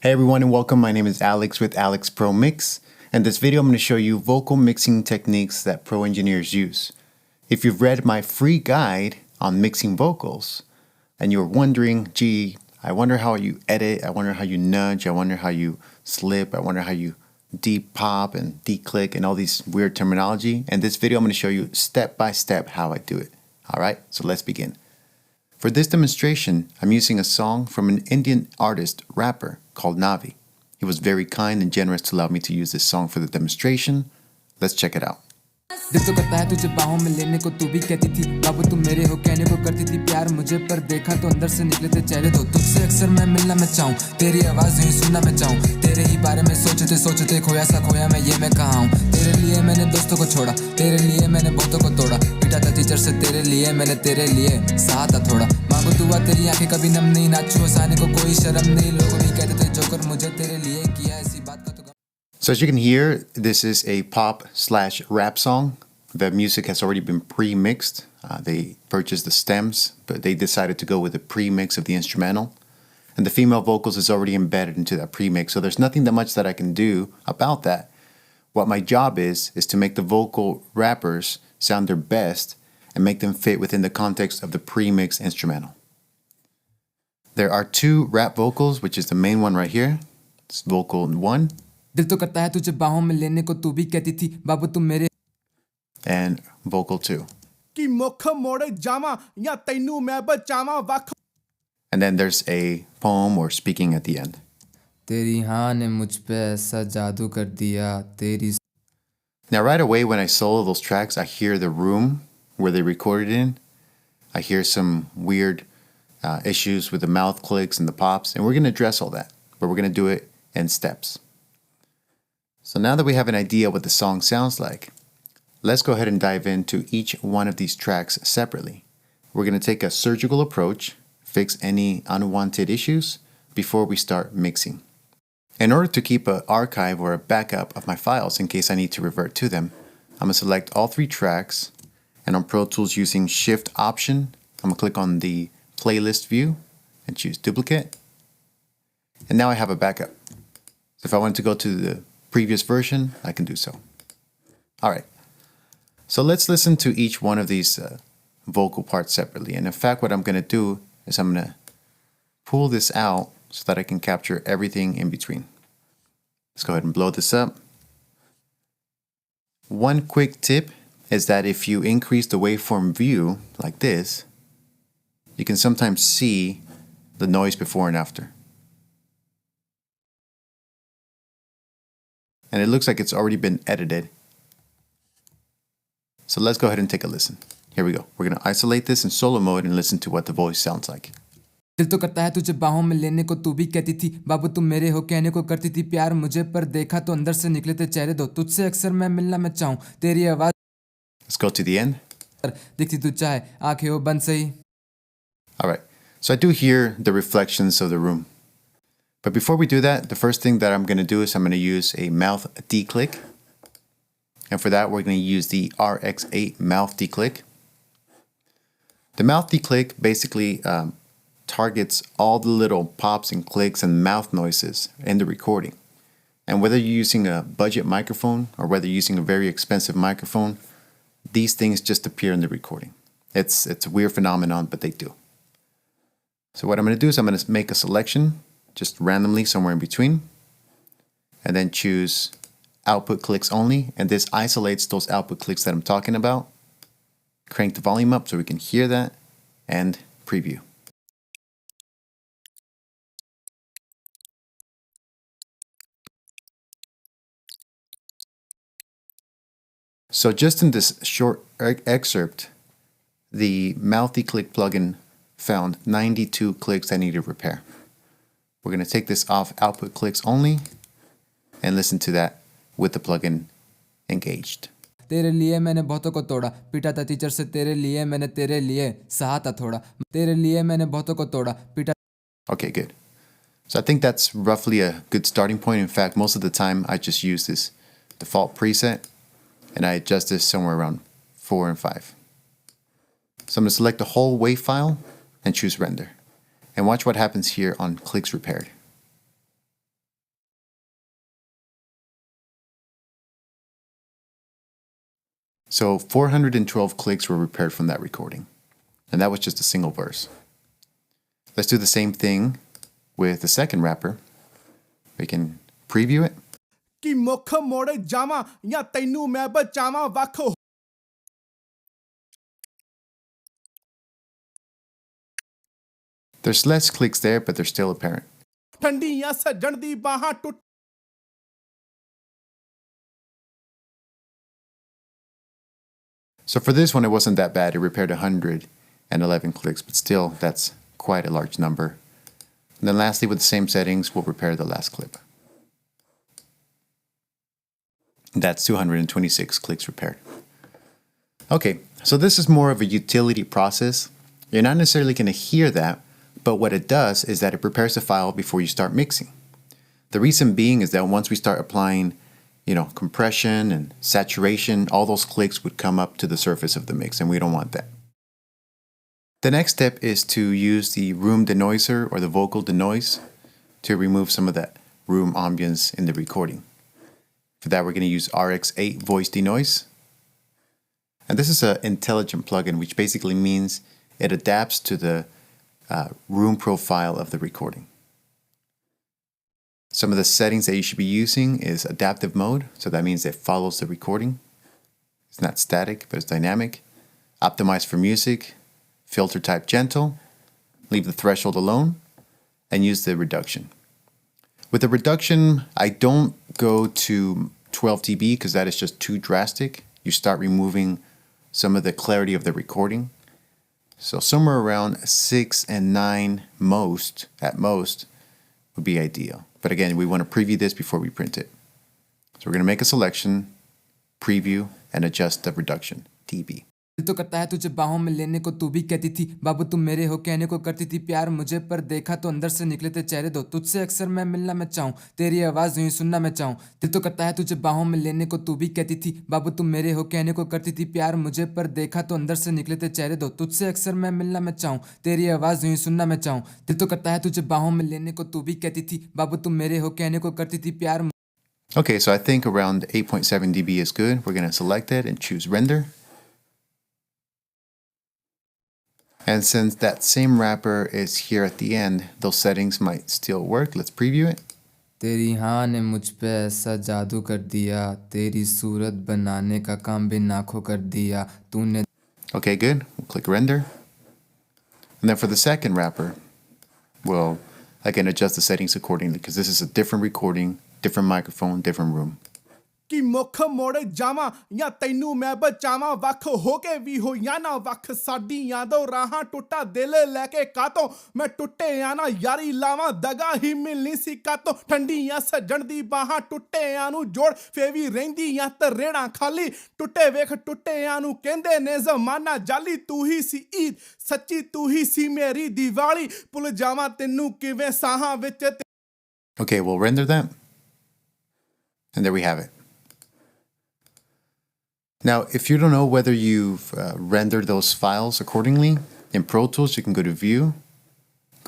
Hey everyone and welcome. My name is Alex with Alex Pro Mix. And this video I'm going to show you vocal mixing techniques that pro engineers use. If you've read my free guide on mixing vocals and you're wondering, gee, I wonder how you edit, I wonder how you nudge, I wonder how you slip, I wonder how you deep pop and declick and all these weird terminology, in this video I'm going to show you step by step how I do it. Alright, so let's begin. For this demonstration, I'm using a song from an Indian artist, rapper, called Navi. He was very kind and generous to allow me to use this song for the demonstration. Let's check it out. दिल तो करता है तुझे बाहों में लेने को तू भी कहती थी बाबू तुम मेरे हो कहने को करती थी प्यार मुझे पर देखा तो अंदर से निकले थे चेहरे दो तुझसे अक्सर मैं मिलना मैं चाहूँ तेरी आवाज नहीं सुनना मैं चाहूँ तेरे ही बारे में सोचते खोया सा खोया मैं ये मैं कहाँ हूँ तेरे लिए मैंने दोस्तों को छोड़ा तेरे लिए मैंने बहुतों को तोड़ा पिटा था टीचर से तेरे लिए मैंने तेरे लिए सहा था थोड़ा मांगो दुआ तेरी आंखें कभी नम नहीं नाचू हंसाने को कोई शर्म नहीं लोग भी कहते थे जोकर मुझे तेरे लिए किया ऐसी बात का तो So as you can hear, this is a pop/rap song. The music has already been pre-mixed. They purchased the stems, but they decided to go with a pre-mix of the instrumental. And the female vocals is already embedded into that pre-mix, so there's nothing that much that I can do about that. What my job is to make the vocal rappers sound their best and make them fit within the context of the pre-mixed instrumental. There are two rap vocals, which is the main one right here. It's vocal 1. दिल तो करता है तुझे बाहों में लेने को तू भी कहती थी बाबू तुम मेरे And vocal 2. कि मुख मोड़े जामा या तैनू मैं बचावा वख And then there's a poem or speaking at the end. तेरी हाँ ने मुझ पे ऐसा जादू कर दिया तेरी Now right away when I solo those tracks, I hear the room where they recorded in. I hear some weird issues with the mouth clicks and the pops, and we're going to address all that, but we're going to do it in steps. So now that we have an idea what the song sounds like, let's go ahead and dive into each one of these tracks separately. We're going to take a surgical approach, fix any unwanted issues before we start mixing. In order to keep an archive or a backup of my files in case I need to revert to them, I'm going to select all 3 tracks, and on Pro Tools using Shift Option, I'm going to click on the playlist view and choose duplicate. And now I have a backup. So if I want to go to the previous version, I can do so. All right. So let's listen to each one of these vocal parts separately. And in fact, what I'm going to do is I'm going to pull this out so that I can capture everything in between. Let's go ahead and blow this up. One quick tip is that if you increase the waveform view like this, you can sometimes see the noise before and after. And it looks like it's already been edited. So let's go ahead and take a listen. Here we go. We're going to isolate this in solo mode and listen to what the voice sounds like. दिल तो करता है तुझे बाहों में लेने को तू भी कहती थी बाबू तुम मेरे हो कहने को करती थी प्यार मुझे पर देखा तो अंदर से निकले थे चेहरे दो तुझसे अक्सर मैं मिलना मैं चाहूँ तेरी आवाज Let's go to the end. दिखती तू चाहे आंखें हो बंद सही All right. So I do hear the reflections of the room. But before we do that, the first thing that I'm going to do is I'm going to use a mouth declick. And for that, we're going to use the RX8 mouth declick. The mouth declick basically targets all the little pops and clicks and mouth noises in the recording. And whether you're using a budget microphone or whether you're using a very expensive microphone, these things just appear in the recording. It's a weird phenomenon, but they do. So what I'm going to do is I'm going to make a selection just randomly somewhere in between, and then choose output clicks only, and this isolates those output clicks that I'm talking about. Crank the volume up so we can hear that, and preview. So just in this short excerpt, the mouth declick plugin found 92 clicks that needed repair. We're going to take this off output clicks only and listen to that with the plugin engaged. तेरे लिए मैंने बहुतों को तोड़ा पिटा था teacher से तेरे लिए मैंने तेरे लिए सहा था थोड़ा तेरे लिए मैंने बहुतों को तोड़ा पिटा Okay, good. So I think that's roughly a good starting point. In fact, most of the time I just use this default preset and I adjust this somewhere around 4 and 5. So I'm going to select the whole WAV file and choose render. And watch what happens here on clicks repaired. So 412 clicks were repaired from that recording. And that was just a single verse. Let's do the same thing with the second rapper. We can preview it. ਕਿ ਮੁੱਖ ਮੋੜ ਜਾਵਾਂ ਜਾਂ ਤੈਨੂੰ ਮੈਂ ਬਚਾਵਾਂ ਵੱਖ There's less clicks there, but they're still apparent. ਠੰਡੀਆਂ ਸੱਜਣ ਦੀ ਬਾਹਾਂ ਟੁੱਟ So for this one, it wasn't that bad. It repaired 111 clicks, but still, that's quite a large number. And then lastly, with the same settings, we'll repair the last clip. That's 226 clicks repaired. Okay, so this is more of a utility process. You're not necessarily going to hear that, but what it does is that it prepares the file before you start mixing. The reason being is that once we start applying compression and saturation, all those clicks would come up to the surface of the mix, and we don't want that. The next step is to use the room denoiser or the vocal denoise to remove some of that room ambience in the recording. For that, we're going to use RX8 voice denoise. And this is an intelligent plugin, which basically means it adapts to the room profile of the recording. Some of the settings that you should be using is adaptive mode. So that means it follows the recording. It's not static, but it's dynamic. Optimize for music. Filter type gentle. Leave the threshold alone. And use the reduction. With the reduction, I don't go to 12 dB because that is just too drastic. You start removing some of the clarity of the recording. So somewhere around 6 and 9 at most, would be ideal. But again, we want to preview this before we print it. So we're going to make a selection, preview, and adjust the reduction, dB. दिल तो करता है तुझे बाहों में लेने को तू भी कहती थी बाबू तुम मेरे हो कहने को करती थी प्यार मुझे पर देखा तो अंदर से निकले थे चेहरे दो तुझसे अक्सर मैं मिलना मैं चाहूँ तेरी आवाज़ यूं सुनना मैं चाहूँ दिल तो करता है तुझे बाहों में लेने को तू भी कहती थी बाबू तुम मेरे हो कहने को करती थी प्यार मुझे पर देखा तो अंदर से निकले थे चेहरे दो तुझसे अक्सर मैं मिलना मैं चाहूँ तेरी आवाज़ यूं सुनना मैं चाहूँ दिल तो करता है तुझे बाहों में लेने को तू भी कहती थी बाबू तुम मेरे हो कहने को करती थी प्यार. Okay, so I think around 8.7 dB is good. We're going to select it and choose render. And since that same wrapper is here at the end, those settings might still work. Let's preview it. तेरी हाँ ने मुझ पे ऐसा जादू कर दिया तेरी सूरत बनाने का काम भी आँखों कर दिया तूने. Okay, good. We'll click render. And then for the second wrapper, we'll again adjust the settings accordingly because this is a different recording, different microphone, different room. ਕਿ ਮੁੱਖ ਮੋੜ ਜਾਵਾਂ ਜਾਂ ਤੈਨੂੰ ਮੈਂ ਬਚਾਵਾਂ ਵੱਖ ਹੋ ਕੇ ਵੀ ਹੋਈਆਂ ਨਾ ਵੱਖ ਸਾਡੀਆਂ ਦੋ ਰਾਹਾਂ ਟੁੱਟਾ ਦਿਲ ਲੈ ਕੇ ਕਾਤੋਂ ਮੈਂ ਟੁੱਟਿਆਂ ਨਾ ਯਾਰੀ ਲਾਵਾਂ ਦਗਾ ਹੀ ਮਿਲਣੀ ਸੀ ਕਾਤੋਂ ਠੰਡੀਆਂ ਸੱਜਣ ਦੀ ਬਾਹਾਂ ਟੁੱਟਿਆਂ ਨੂੰ ਜੋੜ ਫੇ ਵੀ ਰਹਿੰਦੀਆਂ ਤਰੇੜਾਂ ਖਾਲੀ ਟੁੱਟੇ ਵੇਖ ਟੁੱਟਿਆਂ ਨੂੰ ਕਹਿੰਦੇ ਨੇ ਜ਼ਮਾਨਾ ਜਾਲੀ ਤੂੰ ਹੀ ਸੀ ਈਦ ਸੱਚੀ ਤੂੰ ਹੀ ਸੀ ਮੇਰੀ ਦੀਵਾਲੀ ਭੁੱਲ ਜਾਵਾਂ ਤੈਨੂੰ ਕਿਵੇਂ ਸਾਹਾਂ ਵਿੱਚ. Okay, we'll render that. And there we have it. Now, if you don't know whether you've rendered those files accordingly, in Pro Tools, you can go to View,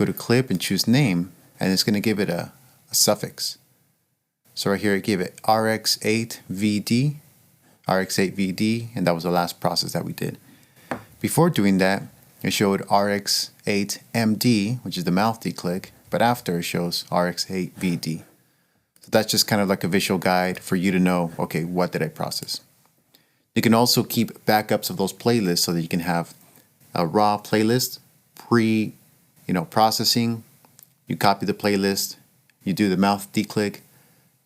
go to Clip, and choose Name, and it's going to give it a suffix. So right here, I gave it RX8VD, RX8VD, and that was the last process that we did. Before doing that, it showed RX8MD, which is the mouth declick, but after it shows RX8VD. So that's just kind of like a visual guide for you to know, okay, what did I process? You can also keep backups of those playlists so that you can have a raw playlist processing. You copy the playlist, you do the mouth declick,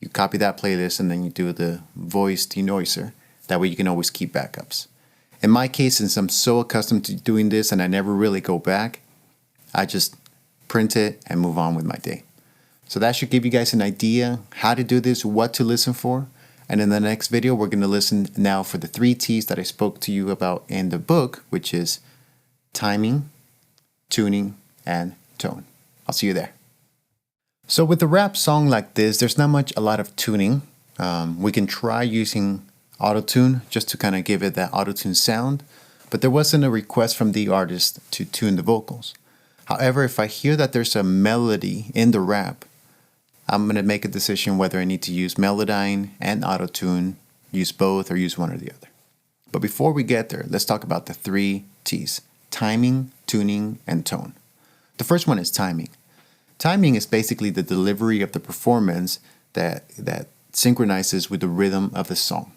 you copy that playlist, and then you do the voice denoiser. That way you can always keep backups. In my case, since I'm so accustomed to doing this and I never really go back, I just print it and move on with my day. So that should give you guys an idea how to do this, what to listen for. And in the next video, we're going to listen now for the 3 T's that I spoke to you about in the book, which is timing, tuning, and tone. I'll see you there. So with a rap song like this, there's not a lot of tuning. We can try using auto-tune just to kind of give it that auto-tune sound, but there wasn't a request from the artist to tune the vocals. However, if I hear that there's a melody in the rap, I'm going to make a decision whether I need to use Melodyne and auto-tune, use both, or use one or the other. But before we get there, let's talk about the 3 T's: timing, tuning, and tone. The first one is timing. Timing is basically the delivery of the performance that synchronizes with the rhythm of the song.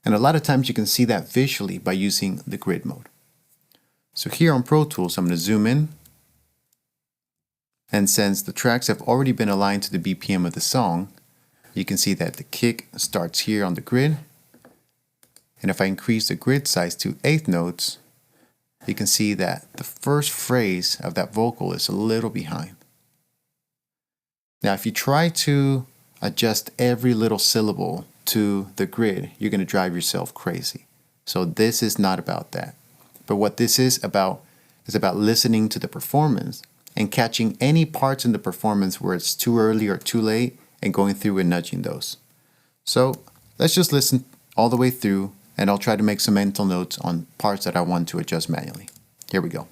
And a lot of times you can see that visually by using the grid mode. So here on Pro Tools, I'm going to zoom in. And since the tracks have already been aligned to the BPM of the song, you can see that the kick starts here on the grid. And if I increase the grid size to 8 notes, you can see that the first phrase of that vocal is a little behind. Now, if you try to adjust every little syllable to the grid, you're going to drive yourself crazy. So this is not about that. But what this is about listening to the performance and catching any parts in the performance where it's too early or too late and going through and nudging those. So let's just listen all the way through, and I'll try to make some mental notes on parts that I want to adjust manually. Here we go.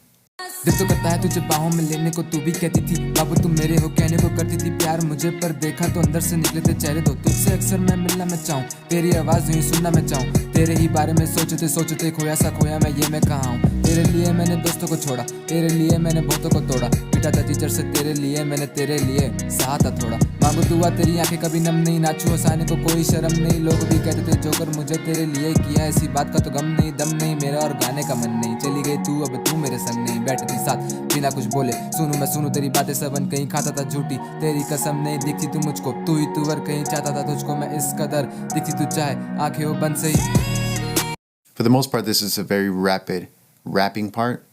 दिल तो करता है तुझे बाहों में लेने को, तू भी कहती थी बाबू तुम मेरे हो, कहने को करती थी प्यार मुझे, पर देखा तो अंदर से निकले थे चेहरे दो। तुझसे अक्सर मैं मिलना मैं चाहूँ, तेरी आवाज यूं सुनना मैं चाहूँ, तेरे ही बारे में सोचते सोचते खोया सा खोया मैं, ये मैं कहाँ हूँ। तेरे लिए मैंने दोस्तों को छोड़ा, तेरे लिए मैंने बहुतों को तोड़ा, पिटा था टीचर से तेरे लिए, मैंने तेरे लिए सहा था थोड़ा। मांगू दुआ तेरी आंखें कभी नम नहीं, नाचू हंसाने को कोई शर्म नहीं, लोग भी कहते थे जोकर मुझे तेरे लिए किया, ऐसी बात का तो गम नहीं, दम नहीं मेरा और गाने का मन नहीं। चली गई तू अब तू मेरे संग नहीं, बैठती साथ बिना कुछ बोले, सुनूं मैं सुनूं तेरी बातें सबन कहीं, खाता था झूठी तेरी कसम नहीं, दिखती तू मुझको तू ही तू वर कहीं, चाहता था तुझको मैं इस कदर, दिखती तू चाहे आंखें हो बंद सही। For the most part, this is a very rapid rapping part.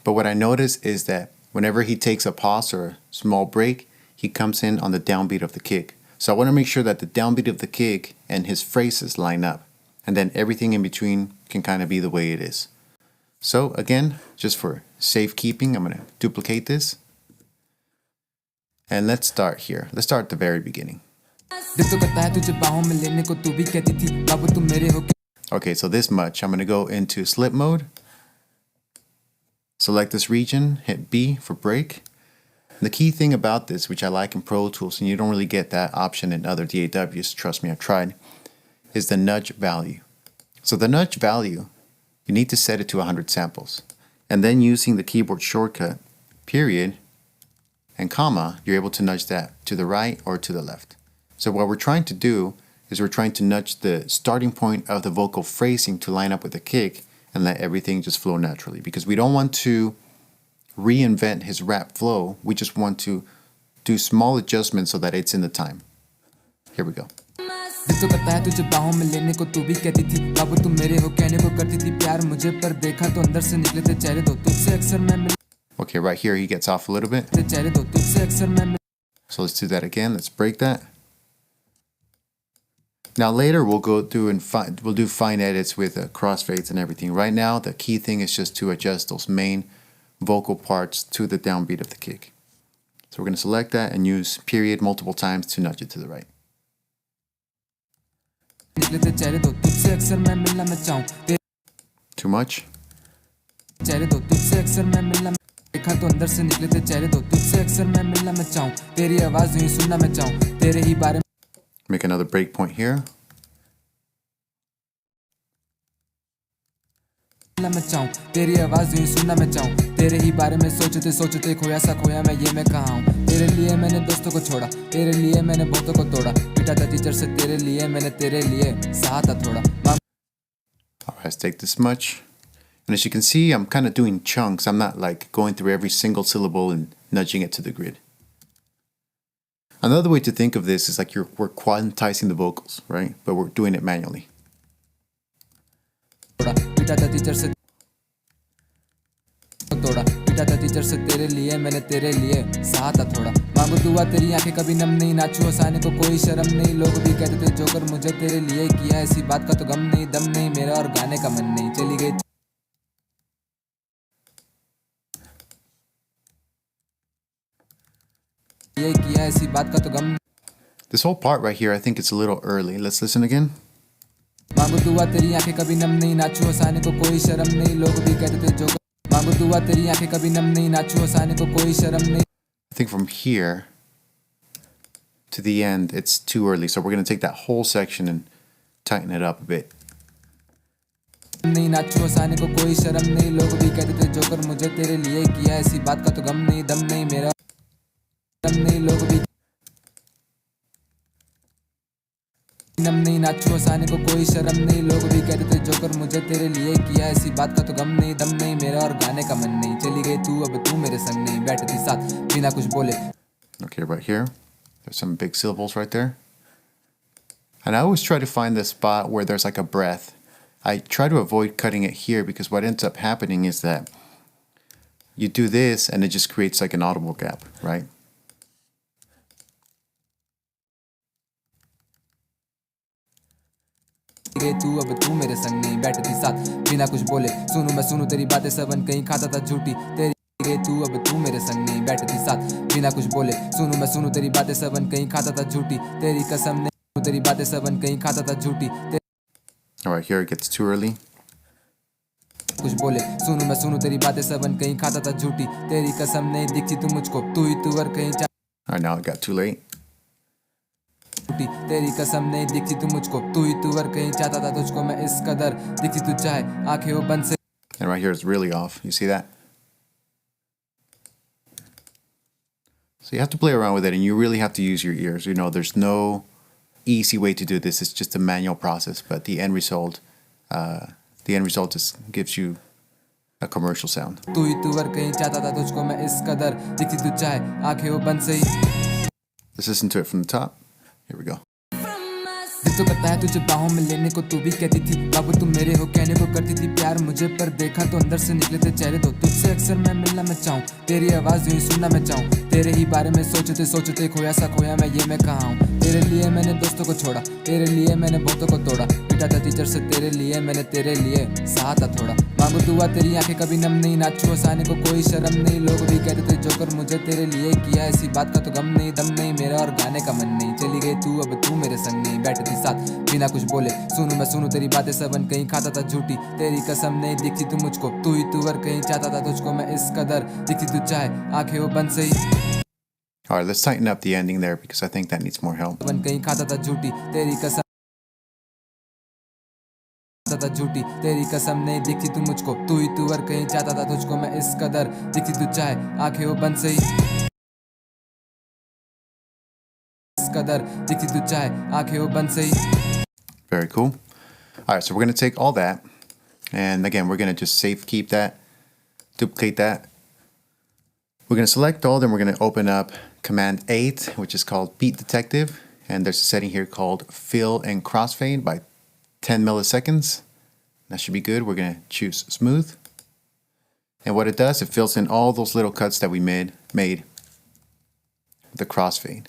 But what I notice is that whenever he takes a pause or a small break, he comes in on the downbeat of the kick. So I want to make sure that the downbeat of the kick and his phrases line up. And then everything in between can kind of be the way it is. So again, just for safekeeping, I'm going to duplicate this. And let's start here. Let's start at the very beginning. Okay, so this much. I'm going to go into slip mode. Select this region, hit B for break. The key thing about this, which I like in Pro Tools, and you don't really get that option in other DAWs, trust me, I've tried, is the nudge value. So the nudge value, you need to set it to 100 samples. And then using the keyboard shortcut, period, and comma, you're able to nudge that to the right or to the left. So what we're trying to do is we're trying to nudge the starting point of the vocal phrasing to line up with the kick and let everything just flow naturally. Because we don't want to reinvent his rap flow. We just want to do small adjustments so that it's in the time. Here we go. Okay, right here he gets off a little bit. So let's do that again. Let's break that. Now later we'll go through and we'll do fine edits with crossfades and everything. Right now the key thing is just to adjust those main vocal parts to the downbeat of the kick. So we're going to select that and use period multiple times to nudge it to the right. Too much? Make another break point here. तेरी आवाज यूं सुनना मैं चाहूँ, तेरे ही बारे में सोचते सोचते खोया सा खोया मैं, ये मैं कहाँ हूँ। तेरे लिए मैंने दोस्तों को छोड़ा, तेरे लिए मैंने बहुतों को तोड़ा, पिटा था टीचर से तेरे लिए, मैंने तेरे लिए सहा था थोड़ा। Alright, let's take this much. And as you can see, I'm kind of doing chunks. I'm not like going through every single syllable and nudging it to the grid. Another way to think of this is like we're quantizing the vocals, right? But we're doing it manually. तेरे लिए मैंने तेरे लिए सहा था थोड़ा। मांगू दुआ तेरी आंखें कभी नम नहीं, नाचू हंसाने को कोई शर्म नहीं, लोग भी कहते थे जोकर मुझे तेरे लिए किया, ऐसी बात का तो गम नहीं, दम नहीं मेरा और गाने का मन नहीं। चली गई ये किया, ऐसी बात का तो गम। This whole part right here, I think it's a little early. Let's listen again. मांगू दुआ तेरी आंखें कभी नम नहीं, नाचू हंसाने को कोई शर्म नहीं, लोग भी कहते थे जोकर। मांगू दुआ तेरी आंखें कभी नम नहीं, नाचू हंसाने को कोई शर्म नहीं। I think from here to the end, it's too early. So we're going to take that whole section and tighten it up a bit. नहीं नाचू हंसाने को कोई शर्म नहीं लोग भी कहते थे जोकर मुझे तेरे लिए किया ऐसी बात का तो गम नहीं दम नहीं मेरा दम नहीं लोग भी नम नहीं नाचू हंसाने को कोई शर्म नहीं लोग भी कहते थे जोकर मुझे तेरे लिए किया ऐसी बात का तो गम नहीं दम नहीं मेरा और गाने का मन नहीं चली गई तू अब तू मेरे संग नहीं बैठती साथ बिना कुछ बोले. Okay, right here, there's some big syllables right there. And I always try to find the spot where there's like a breath. I try to avoid cutting it here because what ends up happening is that you do this and it just creates like an audible gap, right? तू अब तू मेरे संग नहीं बैठती साथ बिना कुछ बोले सुनूं मैं सुनूं तेरी बातें सबन कहीं खाता था झूठी तेरी तू अब तू मेरे संग नहीं बैठती साथ बिना कुछ बोले सुनूं मैं सुनूं तेरी बातें सबन कहीं खाता था झूठी तेरी कसम नहीं तेरी बातें सबन कहीं खाता था झूठी. All right, here it gets too early. कुछ बोले सुनूं मैं सुनूं तेरी बातें सबन कहीं खाता था झूठी तेरी कसम नहीं दिखती तू मुझको तू ही तू और कहीं All right, now it got too late. तेरी कसम नहीं दिखती तू मुझको तू ही तू और कहीं चाहता था तुझको मैं इस कदर दिखती तू चाहे आंखें वो बंद से. And right here is really off. You see that? So you have to play around with it and you really have to use your ears. You know, there's no easy way to do this. It's just a manual process, but the end result just gives you a commercial sound. तू ही तू और कहीं चाहता था तुझको मैं इस कदर दिखती तू चाहे आंखें वो बंद से. Let's listen to it from the top. Here we go. दिल तो करता है तुझे बाहों में लेने को तू भी कहती थी बाबू तुम मेरे हो कहने को करती थी प्यार मुझे पर देखा तो अंदर से निकले थे चेहरे तो तुझसे अक्सर मैं मिलना मैं चाहूँ तेरी आवाज यूं सुनना मैं चाहूँ तेरे ही बारे में सोचते खोया सा खोया मैं ये मैं कहाँ हूँ तेरे लिए मैंने दोस्तों को छोड़ा तेरे लिए मैंने बहुतों को तोड़ा पिटा था टीचर से तेरे लिए मैंने तेरे लिए सहा था थोड़ा मांगो दुआ तेरी आंखें कभी नम नहीं नाचू हंसाने को कोई शर्म नहीं लोग भी कहते थे जोकर मुझे तेरे लिए किया ऐसी बात का तो गम नहीं दम नहीं मेरा और गाने का मन नहीं चली गई तू अब तू मेरे संग नहीं बैठती साथ बिना कुछ बोले सुनूं मैं सुनूं तेरी बातें सबन कहीं खाता था झूठी तेरी कसम नहीं दिखती तू मुझको तू ही तू और कहीं चाहता था तुझको मैं इस कदर दिखती तू चाहे आंखें वो बंद से ही. All right, let's tighten up the ending there because I think that needs more help. बन कहीं खाता था झूठी तेरी कसम था झूठी तेरी कसम नहीं दिखती तू मुझको तू ही तू और कहीं चाहता था तुझको मैं इस कदर दिखती तू चाहे आंखें वो बंद से ही. इस कदर दिखती तू चाहे आंखें वो बंद से ही. Very cool. All right, so we're going to take all that and again we're going to just save keep that, duplicate that. We're going to select all, then we're going to open up Command 8, which is called Beat Detective. And there's a setting here called Fill and Crossfade by 10 milliseconds. That should be good. We're going to choose Smooth. And what it does, it fills in all those little cuts that we made the crossfade.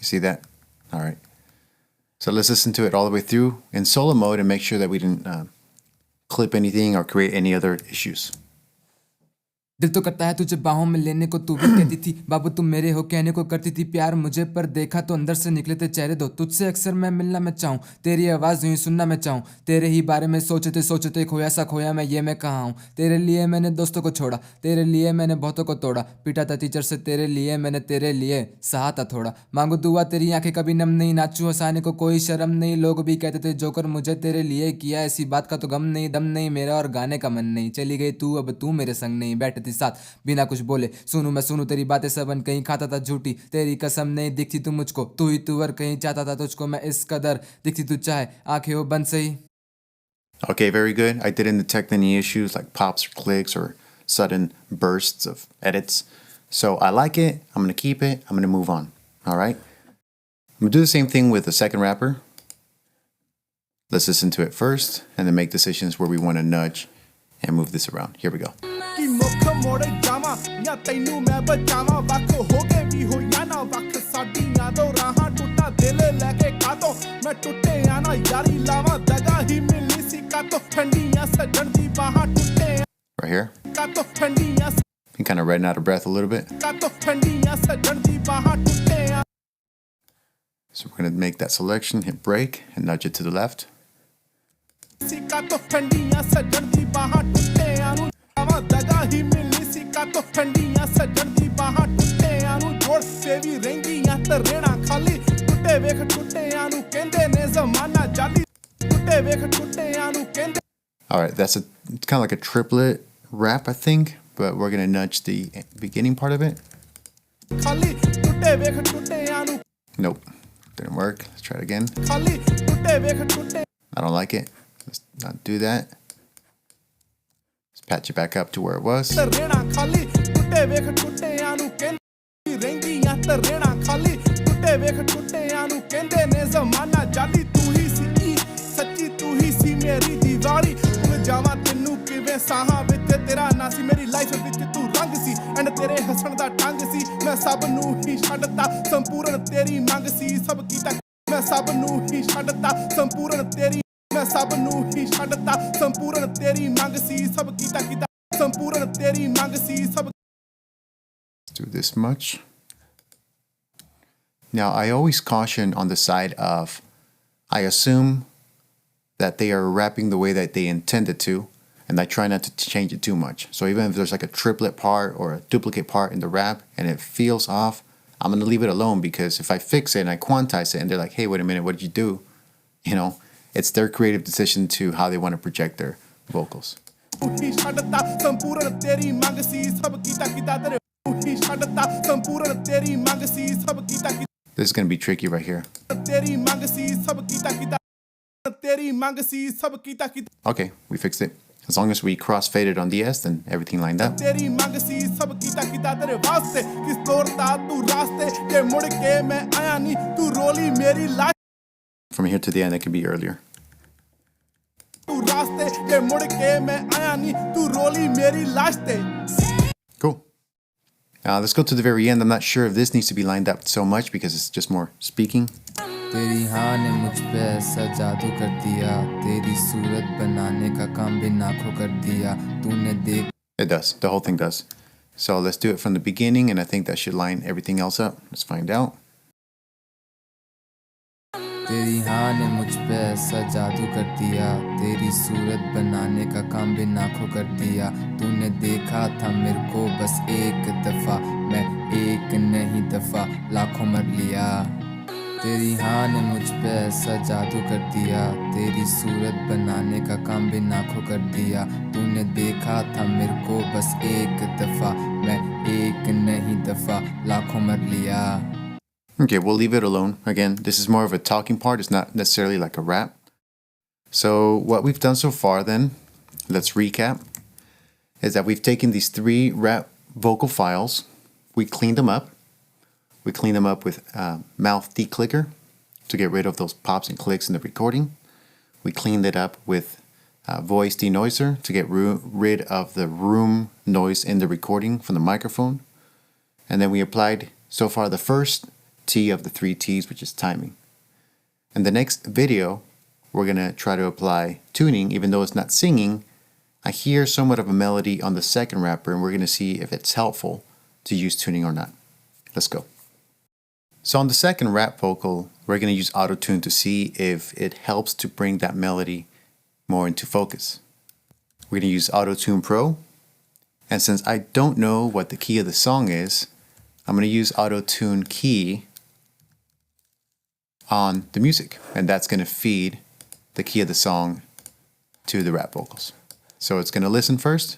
You see that? All right. So let's listen to it all the way through in solo mode and make sure that we didn't clip anything or create any other issues. दिल तो करता है तुझे बाहों में लेने को तू भी कहती थी बाबू तुम मेरे हो कहने को करती थी प्यार मुझे पर देखा तो अंदर से निकले थे चेहरे दो तुझसे अक्सर मैं मिलना मैं चाहूँ तेरी आवाज़ यूं सुनना मैं चाहूँ तेरे ही बारे में सोचते खोया सा खोया मैं ये मैं कहाँ हूँ तेरे लिए मैंने दोस्तों को छोड़ा तेरे लिए मैंने बहुतों को तोड़ा पिटा था टीचर से तेरे लिए मैंने तेरे लिए सहा था थोड़ा मांगो दुआ तेरी आंखें कभी नम नहीं नाचू हंसाने को कोई शर्म नहीं लोग भी कहते थे जोकर मुझे तेरे लिए किया ऐसी बात का तो गम नहीं दम नहीं मेरा और गाने का मन नहीं चली गई तू अब तू मेरे संग नहीं बैठती साथ बिना कुछ बोले सुनूं मैं सुनूं तेरी बातें सबन कहीं खाता था झूठी तेरी कसम नहीं दिखती तू मुझको तू ही तू और कहीं चाहता था तुझको मैं इस कदर दिखती तू चाहे आंखें वो बंद से ही. Okay, very good. I didn't detect any issues like pops or clicks or sudden bursts of edits. So I like it. I'm going to keep it. I'm going to move on. All right. I'm going to do the same thing with the second rapper. Let's listen to it first and then make decisions where we want to nudge and move this around. Here we go. कि मुख मोड़े जावा या तैनू मैं बचावा वख हो के भी हो या ना वख साडी यादों राहां टुटा दिल लेके कातों मैं टुटे आना यारी लावा दगा ही मिली सी कातों ठंडियां सजन दी बाहां टुटे Right here. कातों ठंडियां You kind of running out of breath a little bit. कातों ठंडियां सजन दी बाहां टुटे. So we're going to make that selection, hit break, and nudge it to the left. सी कातों ठंडियां सजन दी बाहां टुटे आनु आवा दगा ही मिली सी कातों ठंडियां सजन दी बाहां टुटे आनु जोड़ से भी रहेंगियां ते रेणा खाली टुटे वेख टुटे आनु कहंदे ने जमाना जाली टुटे ਟੁੱਟੇ ਵੇਖ ਟੁੱਟਿਆਂ ਨੂੰ ਕਹਿੰਦੇ All right, it's kind of like a triplet rap, I think, but we're going to nudge the beginning part of it. ਖਾਲੀ ਟੁੱਟੇ ਵੇਖ ਟੁੱਟਿਆਂ ਨੂੰ Nope, didn't work. Let's try it again. ਖਾਲੀ ਟੁੱਟੇ ਵੇਖ ਟੁੱਟੇ I don't like it. Let's not do that. Let's patch it back up to where it was. ਰਹਿਣਾ ਖਾਲੀ ਟੁੱਟੇ ਵੇਖ ਟੁੱਟਿਆਂ ਨੂੰ ਕਹਿੰਦੇ ਰਹਿੰਦੀਆਂ ਰਹਿਣਾ ਖਾਲੀ ਟੁੱਟੇ ਵੇਖ ਟੁੱਟਿਆਂ ਨੂੰ ਕਹਿੰਦੇ ਨੇ ਜ਼ਮਾਨਾ ਜਾਲੀ ਤੂੰ ਹੀ ਸੀ ਸੱਚੀ ਤੂੰ ਹੀ ਸੀ ਮੇਰੀ ਦੀਵਾਰੀ ਭੁੱਲ ਜਾਵਾਂ ਤੈਨੂੰ ਕਿਵੇਂ ਸਾਹਾਂ ਵਿੱਚ ਤੇਰਾ ਨਾਂ ਸੀ ਮੇਰੀ ਲਾਈਫ ਵਿੱਚ ਤੂੰ ਰੰਗ ਸੀ ਐਂਡ ਤੇਰੇ ਹੱਸਣ ਦਾ ਢੰਗ ਸੀ ਮੈਂ ਸਭ ਨੂੰ ਹੀ ਛੱਡਤਾ ਸੰਪੂਰਨ ਤੇਰੀ ਮੰਗ ਸੀ ਸਭ ਕੀਤਾ ਮੈਂ ਸਭ ਨੂੰ ਹੀ ਛੱਡਤਾ ਸੰਪੂਰਨ ਤੇਰੀ ਮੈਂ ਸਭ ਨੂੰ ਹੀ ਛੱਡਤਾ ਸੰਪੂਰਨ ਤੇਰੀ ਮੰਗ ਸੀ ਸਭ ਕੀਤਾ ਸੰਪੂਰਨ ਤੇਰੀ ਮੰਗ ਸੀ ਸਭ Do this much. Now, I always caution on the side of I assume that they are rapping the way that they intended to, and I try not to change it too much. So even if there's like a triplet part or a duplicate part in the rap and it feels off, I'm going to leave it alone, because if I fix it and I quantize it and they're like, hey, wait a minute, what did you do? You know, it's their creative decision to how they want to project their vocals. This is going to be tricky right here. Okay, we fixed it. As long as we cross-faded on the S, then everything lined up. From here to the end, it could be earlier. Cool. Let's go to the very end. I'm not sure if this needs to be lined up so much because it's just more speaking. तेरी हाँ ने मुझ पे ऐसा जादू कर दिया तेरी सूरत बनाने का काम भी नाखो कर दिया तूने देख. It does. The whole thing does. So let's do it from the beginning, and I think that should line everything else up. Let's find out. तेरी हाँ ने मुझ पे ऐसा जादू कर दिया तेरी सूरत बनाने का काम भी नाखो कर दिया तूने देखा था मेरे को बस एक दफा मैं एक नहीं दफा लाखों मर लिया तेरी हाँ ने मुझ पे ऐसा जादू कर दिया तेरी सूरत बनाने का काम भी नाखो कर दिया तूने देखा था मेरे को बस एक दफा मैं एक नहीं दफा लाखों मर लिया. Okay, we'll leave it alone. Again, this is more of a talking part. It's not necessarily like a rap. So what we've done so far then, let's recap, is that we've taken these 3 rap vocal files, we cleaned them up. We cleaned them up with mouth declicker to get rid of those pops and clicks in the recording. We cleaned it up with voice denoiser to get rid of the room noise in the recording from the microphone. And then we applied so far the first T of the 3 T's, which is timing. In the next video, we're going to try to apply tuning. Even though it's not singing, I hear somewhat of a melody on the second rapper, and we're going to see if it's helpful to use tuning or not. Let's go. So on the second rap vocal, we're going to use auto-tune to see if it helps to bring that melody more into focus. We're going to use Auto-Tune Pro. And since I don't know what the key of the song is, I'm going to use Auto-Tune Key on the music, and that's going to feed the key of the song to the rap vocals. So it's going to listen first.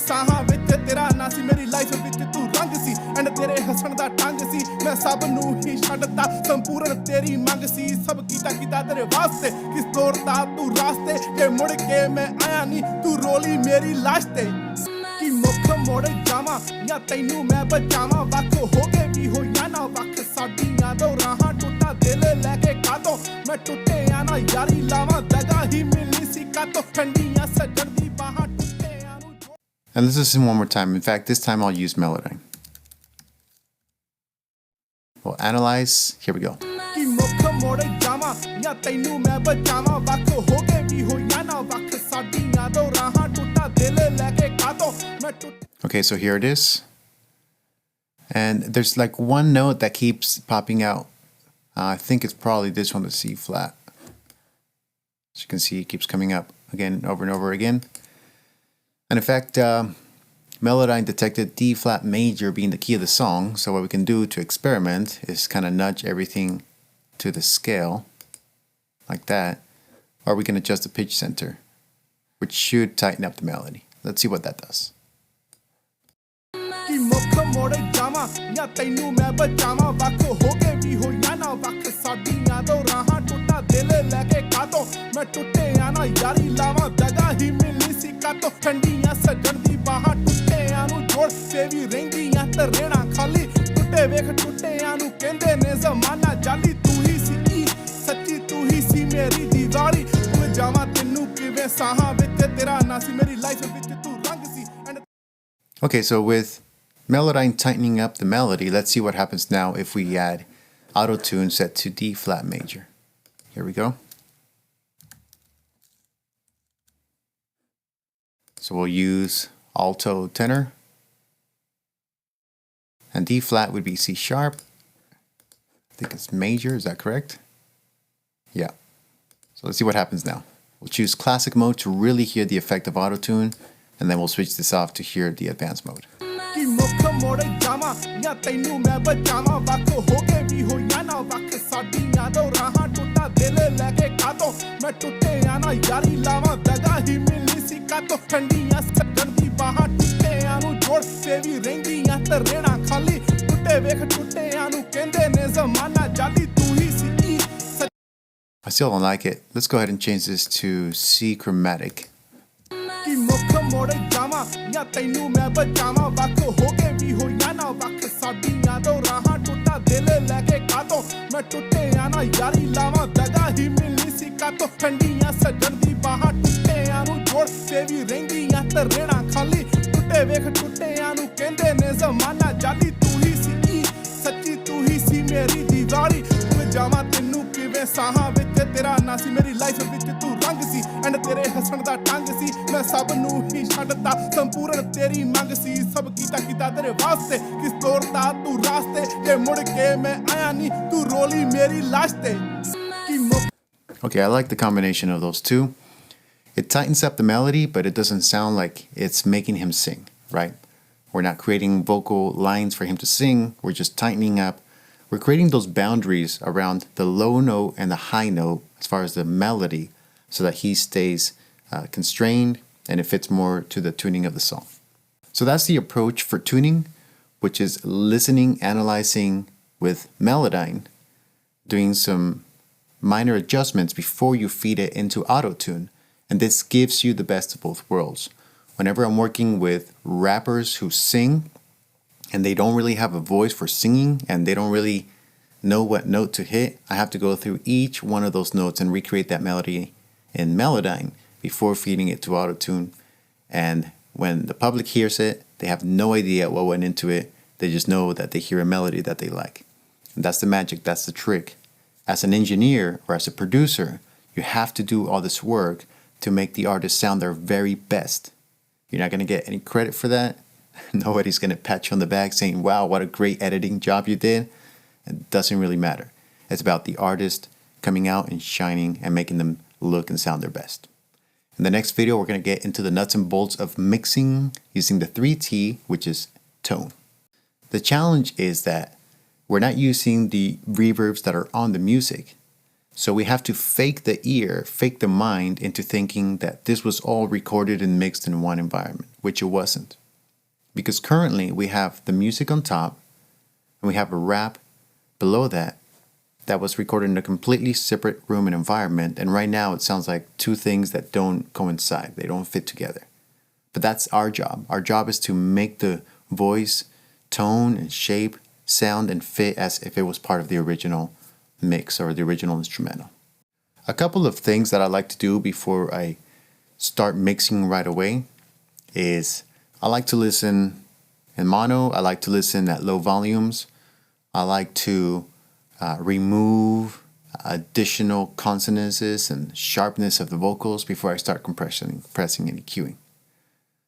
ਸਾਹਾਂ ਵਿੱਚ ਤੇਰਾ ਨਾਂ ਸੀ ਮੇਰੀ life ਵਿੱਚ ਤੂੰ ਰੰਗ ਸੀ and ਤੇਰੇ ਹੱਸਣ ਦਾ ਢੰਗ ਸੀ ਮੈਂ ਸਭ ਨੂੰ ਹੀ ਛੱਡਤਾ ਸੰਪੂਰਨ ਤੇਰੀ ਮੰਗ ਸੀ ਸਭ ਕੀਤਾ ਤੇਰੇ ਵਾਸਤੇ ਕਿਸ ਤੋੜਦਾ ਤੂੰ ਰਾਸਤੇ ਜੇ ਮੁੜ ਕੇ ਮੈਂ ਆਇਆ ਨਹੀਂ ਤੂੰ ਰੋਲੀ ਮੇਰੀ ਲਾਸ਼ ਤੇ ਕਿ ਮੁੱਖ ਮੋੜ ਜਾਵਾਂ ਜਾਂ ਤੈਨੂੰ ਮੈਂ ਬਚਾਵਾਂ ਵੱਖ ਹੋ ਕੇ ਵੀ ਹੋਈਆਂ ਨਾ ਵੱਖ ਸਾਡੀਆਂ ਦੋ ਰਾਹਾਂ ਟੁੱਟਾ ਦਿਲ ਲੈ ਕੇ ਕਾਤੋਂ ਮੈਂ ਟੁੱਟਿਆ ਨਾ ਯਾਰੀ ਲਾਵਾਂ ਦਗਾ ਹੀ ਮਿਲਣੀ ਸੀ ਕਾਤੋਂ ਠੰਡੀਆਂ ਸੱਜਣ ਦੀ ਬਾਹਾਂ And let's listen one more time. In fact, this time I'll use Melodyne. We'll analyze. Here we go. Okay, so here it is. And there's like one note that keeps popping out. I think it's probably this one, the C flat. As you can see, it keeps coming up again, over and over again. And in fact, Melodyne detected D flat major being the key of the song. So what we can do to experiment is kind of nudge everything to the scale like that. Or we can adjust the pitch center, which should tighten up the melody. Let's see what that does. Okay, so with Melodyne tightening up the melody, let's see what happens now if we add auto-tune set to D flat major. Here we go. So we'll use alto tenor. And D flat would be C sharp. I think it's major, is that correct? Yeah. So let's see what happens now. We'll choose classic mode to really hear the effect of auto-tune, and then we'll switch this off to hear the advanced mode. I still don't like it. Let's go ahead and change this to C chromatic. Okay, I like the combination of those two. It tightens up the melody, but it doesn't sound like it's making him sing, right? We're not creating vocal lines for him to sing. We're just tightening up. We're creating those boundaries around the low note and the high note as far as the melody so that he stays constrained and it fits more to the tuning of the song. So that's the approach for tuning, which is listening, analyzing with Melodyne, doing some minor adjustments before you feed it into auto-tune. And this gives you the best of both worlds. Whenever I'm working with rappers who sing and they don't really have a voice for singing and they don't really know what note to hit, I have to go through each one of those notes and recreate that melody in Melodyne before feeding it to auto-tune. And when the public hears it, they have no idea what went into it. They just know that they hear a melody that they like. And that's the magic, that's the trick. As an engineer or as a producer, you have to do all this work to make the artist sound their very best. You're not going to get any credit for that. Nobody's going to pat you on the back saying, wow, what a great editing job you did. It doesn't really matter. It's about the artist coming out and shining and making them look and sound their best. In the next video, we're going to get into the nuts and bolts of mixing using the 3T, which is tone. The challenge is that we're not using the reverbs that are on the music. So we have to fake the ear, fake the mind into thinking that this was all recorded and mixed in one environment, which it wasn't. Because currently we have the music on top and we have a rap below that was recorded in a completely separate room and environment. And right now it sounds like two things that don't coincide. They don't fit together. But that's our job. Our job is to make the voice, tone, and shape sound and fit as if it was part of the original mix or the original instrumental. A couple of things that I like to do before I start mixing right away is I like to listen in mono. I like to listen at low volumes. I like to remove additional consonances and sharpness of the vocals before I start pressing any cueing.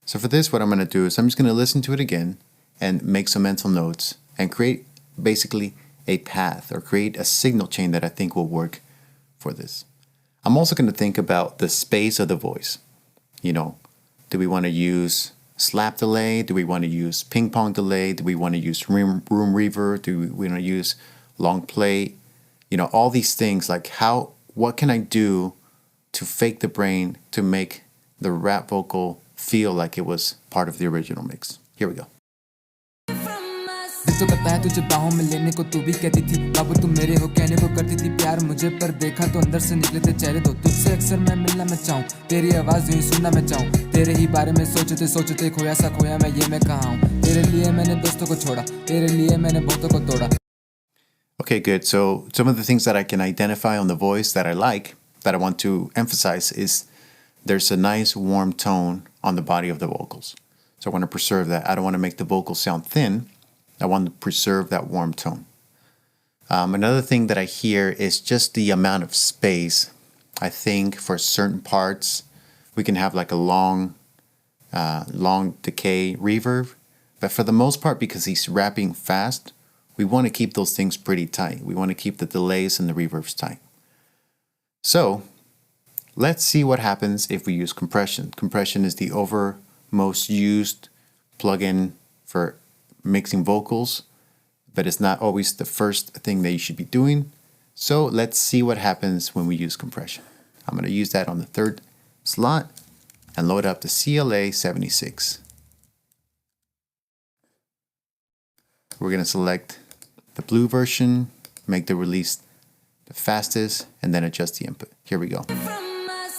So for this, what I'm going to do is I'm just going to listen to it again and make some mental notes and create basically a path or create a signal chain that I think will work for this. I'm also going to think about the space of the voice. You know, do we want to use slap delay? Do we want to use ping pong delay? Do we want to use room reverb? Do we want to use long play? You know, all these things, like what can I do to fake the brain to make the rap vocal feel like it was part of the original mix? Here we go. दिल तो करता है तुझे बाहों में लेने को, तू भी कहती थी बाबू तुम मेरे हो, कहने को करती थी प्यार मुझे, पर देखा तो अंदर से निकले थे चेहरे दो। तुझसे अक्सर मैं मिलना मैं चाहूँ, तेरी आवाज़ यूं सुनना मैं चाहूँ, तेरे ही बारे में सोचते खोया सा खोया मैं, ये मैं कहाँ हूँ। तेरे लिए मैंने दोस्तों को छोड़ा, तेरे लिए मैंने बहुतों को तोड़ा। Okay, good. So some of the things that I can identify on the voice that I like, that I want to emphasize, is there's a nice warm tone on the body of the vocals. So I want to preserve that. I don't want to make the vocals sound thin. I want to preserve that warm tone. Another thing that I hear is just the amount of space. I think for certain parts, we can have like a long decay reverb. But for the most part, because he's rapping fast, we want to keep those things pretty tight. We want to keep the delays and the reverbs tight. So let's see what happens if we use compression. Compression is the most used plugin for mixing vocals, but it's not always the first thing that you should be doing. So let's see what happens when we use compression. I'm going to use that on the third slot and load up the CLA 76. We're going to select the blue version, make the release the fastest, and then adjust the input. Here we go.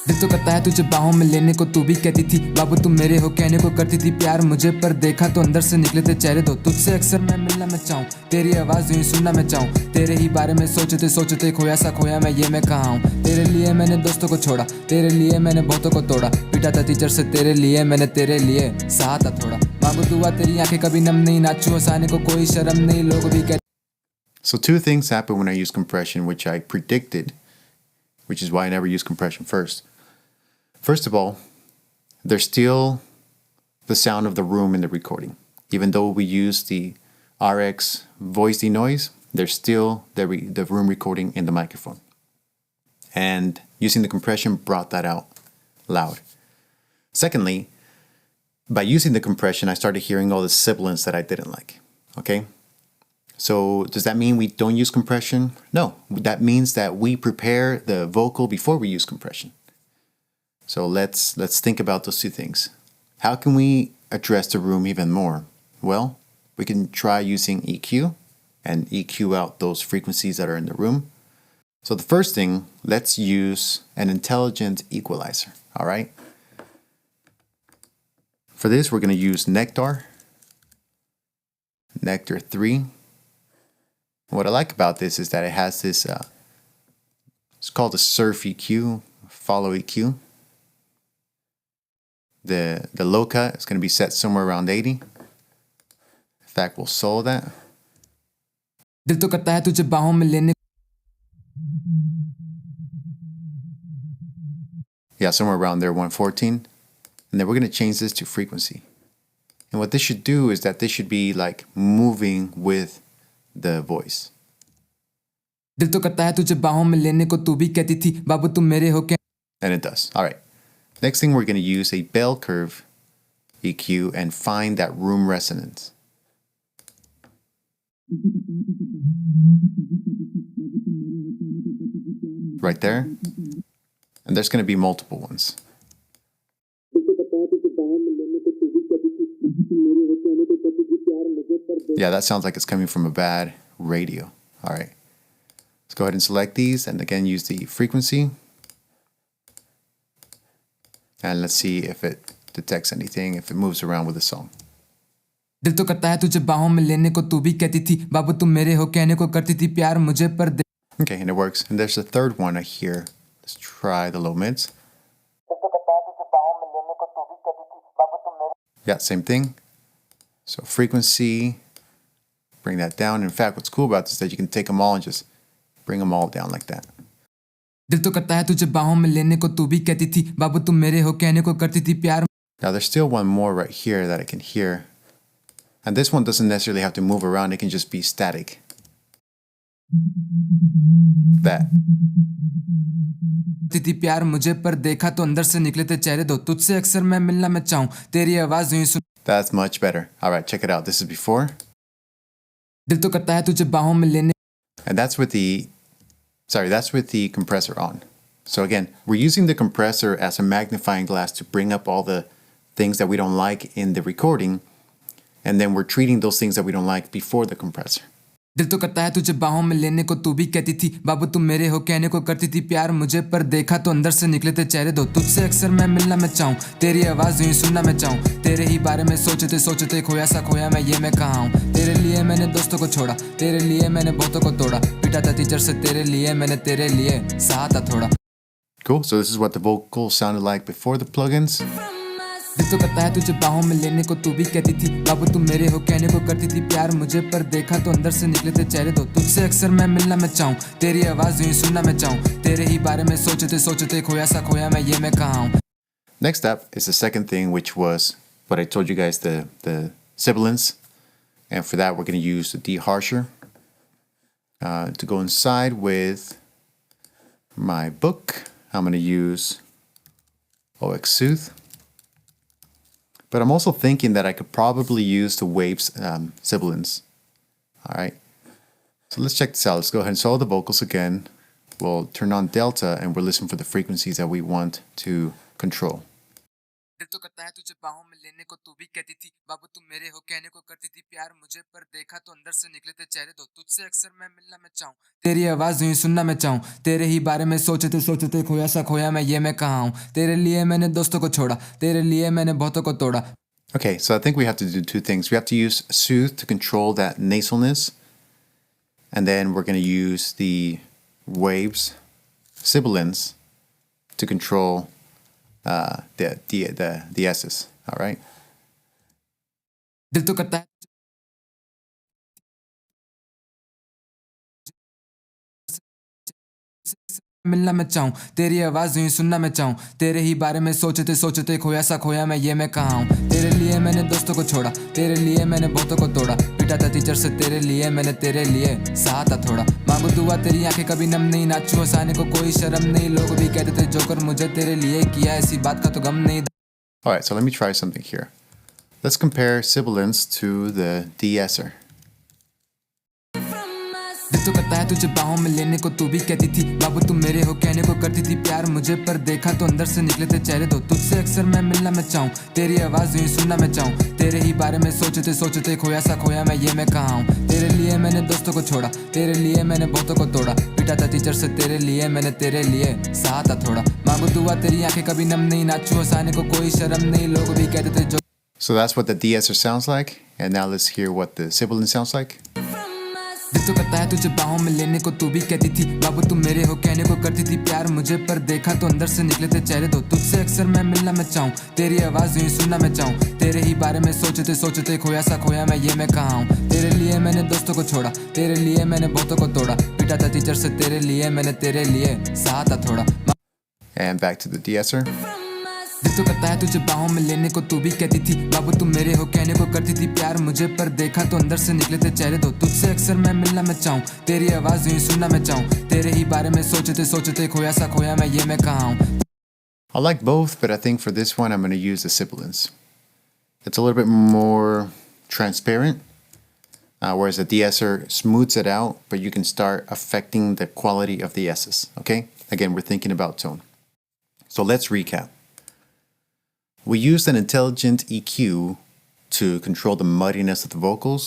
दिल तो करता है तुझे बाहों में लेने को, तू भी कहती थी बाबू तुम मेरे हो, कहने को करती थी प्यार मुझे, पर देखा तो अंदर से निकले थे चेहरे दो। तुझसे अक्सर मैं मिलना मैं चाहूँ, तेरी आवाज़ यूं सुनना मैं चाहूँ, तेरे ही बारे में सोचते खोया सा खोया मैं, ये मैं कहाँ हूँ। तेरे लिए मैंने दोस्तों को छोड़ा, तेरे लिए मैंने बहुतों को तोड़ा, पीटा था टीचर से तेरे लिए, मैंने तेरे लिए सहा था थोड़ा। मांगो दुआ तेरी आंखें कभी नम नहीं, नाचू हंसाने को कोई शर्म नहीं, लोग भी कहते। So two things happen when I use compression, which I predicted, which is why I never use compression first. First of all, there's still the sound of the room in the recording. Even though we use the RX voice denoise, there's still the room recording in the microphone. And using the compression brought that out loud. Secondly, by using the compression, I started hearing all the sibilants that I didn't like. Okay? So does that mean we don't use compression? No, that means that we prepare the vocal before we use compression. So let's think about those two things. How can we address the room even more? Well, we can try using EQ and EQ out those frequencies that are in the room. So the first thing, let's use an intelligent equalizer, all right? For this, we're going to use Nectar 3. What I like about this is that it has this, it's called a surf EQ, follow EQ. The low cut is going to be set somewhere around 80. In fact, we'll solo that. दिल तो करता है तुझे बाहों में लेने। Yeah, somewhere around there, 114. And then we're going to change this to frequency. And what this should do is that this should be like moving with the voice. दिल तो करता है तुझे बाहों में लेने को, तू भी कहती थी बाबू तुम मेरे हो, And it does. All right. Next thing, we're going to use a bell curve EQ and find that room resonance. Right there. And there's going to be multiple ones. Yeah, that sounds like it's coming from a bad radio. All right. Let's go ahead and select these and again use the frequency. And let's see if it detects anything, if it moves around with the song. दिल तो करता है तुझे बाहों में लेने को, तू भी कहती थी बाबू तुम मेरे हो, कहने को करती थी प्यार मुझे, पर Okay, and it works. And there's a third one I hear. Let's try the low mids. Yeah, same thing. So frequency, bring that down. In fact, what's cool about this is that you can take them all and just bring them all down like that. दिल तो करता है तुझे बाहों में लेने को, तू भी कहती थी बाबू तुम मेरे हो, कहने को करती थी प्यार। Now there's still one more right here that I can hear. And this one doesn't necessarily have to move around, it can just be static. That. दीदी प्यार मुझे पर देखा तो अंदर से निकले थे चेहरे दो तुझसे अक्सर मैं मिलना मैं चाहूं तेरी आवाज यूं सुन That's much better. All right, check it out. This is before. दिल तो करता है तुझे बाहों में लेने And that's with the compressor on. So again, we're using the compressor as a magnifying glass to bring up all the things that we don't like in the recording. And then we're treating those things that we don't like before the compressor. दिल तो करता है तुझे बाहों में लेने को तू भी कहती थी बाबू तुम मेरे हो कहने को करती थी प्यार मुझे पर देखा तो अंदर से निकले थे चेहरे दो तुझसे अक्सर मैं मिलना मैं चाहूं तेरी आवाज यूं सुनना मैं चाहूं तेरे ही बारे में सोचते खोया सा खोया मैं ये मैं कहाँ हूं तेरे लिए मैंने दोस्तों को छोड़ा तेरे लिए मैंने बहुतों को तोड़ा पिटा था टीचर से तेरे लिए मैंने तेरे लिए सहा था थोड़ा Cool. So this is what the vocals sounded like before the plugins. दिल तो करता है तुझे बाहों में लेने को तू भी कहती थी बाबू तुम मेरे हो कहने को करती थी प्यार मुझे पर देखा तो अंदर से निकले थे चेहरे दो तुझसे अक्सर मैं मिलना मैं चाहूं तेरी आवाज यूं सुनना मैं चाहूं तेरे ही बारे में सोचते खोया सा खोया मैं ये मैं कहाँ हूं Next up is the second thing, which was what I told you guys, the sibilants. And for that, we're going to use the D harsher to go inside with my book. I'm going to use OX Sooth. But I'm also thinking that I could probably use the waves sibilants. All right. So let's check this out. Let's go ahead and solo the vocals again. We'll turn on delta and we'll listen for the frequencies that we want to control. दिल तो करता है तुझे बाहों में लेने को तू भी कहती थी बाबू तुम मेरे हो कहने को करती थी प्यार मुझे पर देखा तो अंदर से निकले थे चेहरे दो तुझसे अक्सर मैं मिलना मैं चाहूं तेरी आवाज यूं सुनना मैं चाहूं तेरे ही बारे में सोचते खोया सा खोया मैं ये मैं कहाँ हूं तेरे लिए मैंने दोस्तों को छोड़ा तेरे लिए मैंने बहुतों को तोड़ा Okay, so I think we have to do two things. We have to use Soothe to control that nasalness. And then we're going to use the waves, sibilants, to control the S's. All right? दिल तो करता है मिलना मैं चाहूं तेरी आवाज यूं सुनना मैं चाहूं तेरे ही बारे में सोचते खोया सा खोया मैं ये मैं कहाँ हूं तेरे लिए मैंने दोस्तों को छोड़ा तेरे लिए मैंने बहुतों को तोड़ा पिटा था टीचर से तेरे लिए मैंने तेरे लिए सहा था थोड़ा मांगू दुआ तेरी आंखें कभी नम नहीं नाचू हंसाने को कोई शर्म नहीं लोग भी कहते थे जोकर मुझे तेरे लिए किया ऐसी बात का तो गम नहीं All right, so let me try something here. Let's compare sibilants to the de-esser. दिल तो करता है तुझे बाहों में लेने को तू भी कहती थी बाबू तुम मेरे हो कहने को करती थी प्यार मुझे पर देखा तो अंदर से निकले थे चेहरे दो तुझसे अक्सर मैं मिलना मैं चाहूं तेरी आवाज यूं सुनना मैं चाहूं तेरे ही बारे में सोचते खोया सा खोया मैं ये मैं कहाँ हूं तेरे लिए मैंने दोस्तों को छोड़ा तेरे लिए मैंने बहुतों को तोड़ा पिटा था टीचर से तेरे लिए मैंने तेरे लिए सहा था थोड़ा मांगू दुआ तेरी आंखें कभी नम नहीं नाचू हंसाने को कोई शर्म नहीं लोग भी कहते थे जो So that's what the de-esser sounds like. And now let's hear what the sibilant sounds like. दिल तो करता है तुझे बाहों में लेने को तू भी कहती थी बाबू तुम मेरे हो कहने को करती थी प्यार मुझे पर देखा तो अंदर से निकले थे चेहरे दो तुझसे अक्सर मैं मिलना मैं चाहूं तेरी आवाज यूं सुनना मैं चाहूं तेरे ही बारे में सोचते खोया सा खोया मैं ये मैं कहाँ हूं तेरे लिए मैंने दोस्तों को छोड़ा तेरे लिए मैंने बहुतों को तोड़ा पिटा था टीचर से तेरे लिए मैंने तेरे लिए सहा था थोड़ा And back to the de-esser. दिल तो करता है तुझे बाहों में लेने को तू भी कहती थी बाबू तुम मेरे हो कहने को करती थी प्यार मुझे पर देखा तो अंदर से निकले थे चेहरे दो तुझसे अक्सर मैं मिलना मैं चाहूं तेरी आवाज यूं सुनना मैं चाहूं तेरे ही बारे में सोचते खोया सा खोया मैं ये मैं कहाँ हूं I like both, but I think for this one I'm going to use the sibilants. It's a little bit more transparent, whereas the de-esser smooths it out, but you can start affecting the quality of the S's, okay? Again, we're thinking about tone. So let's recap. We used an intelligent EQ to control the muddiness of the vocals,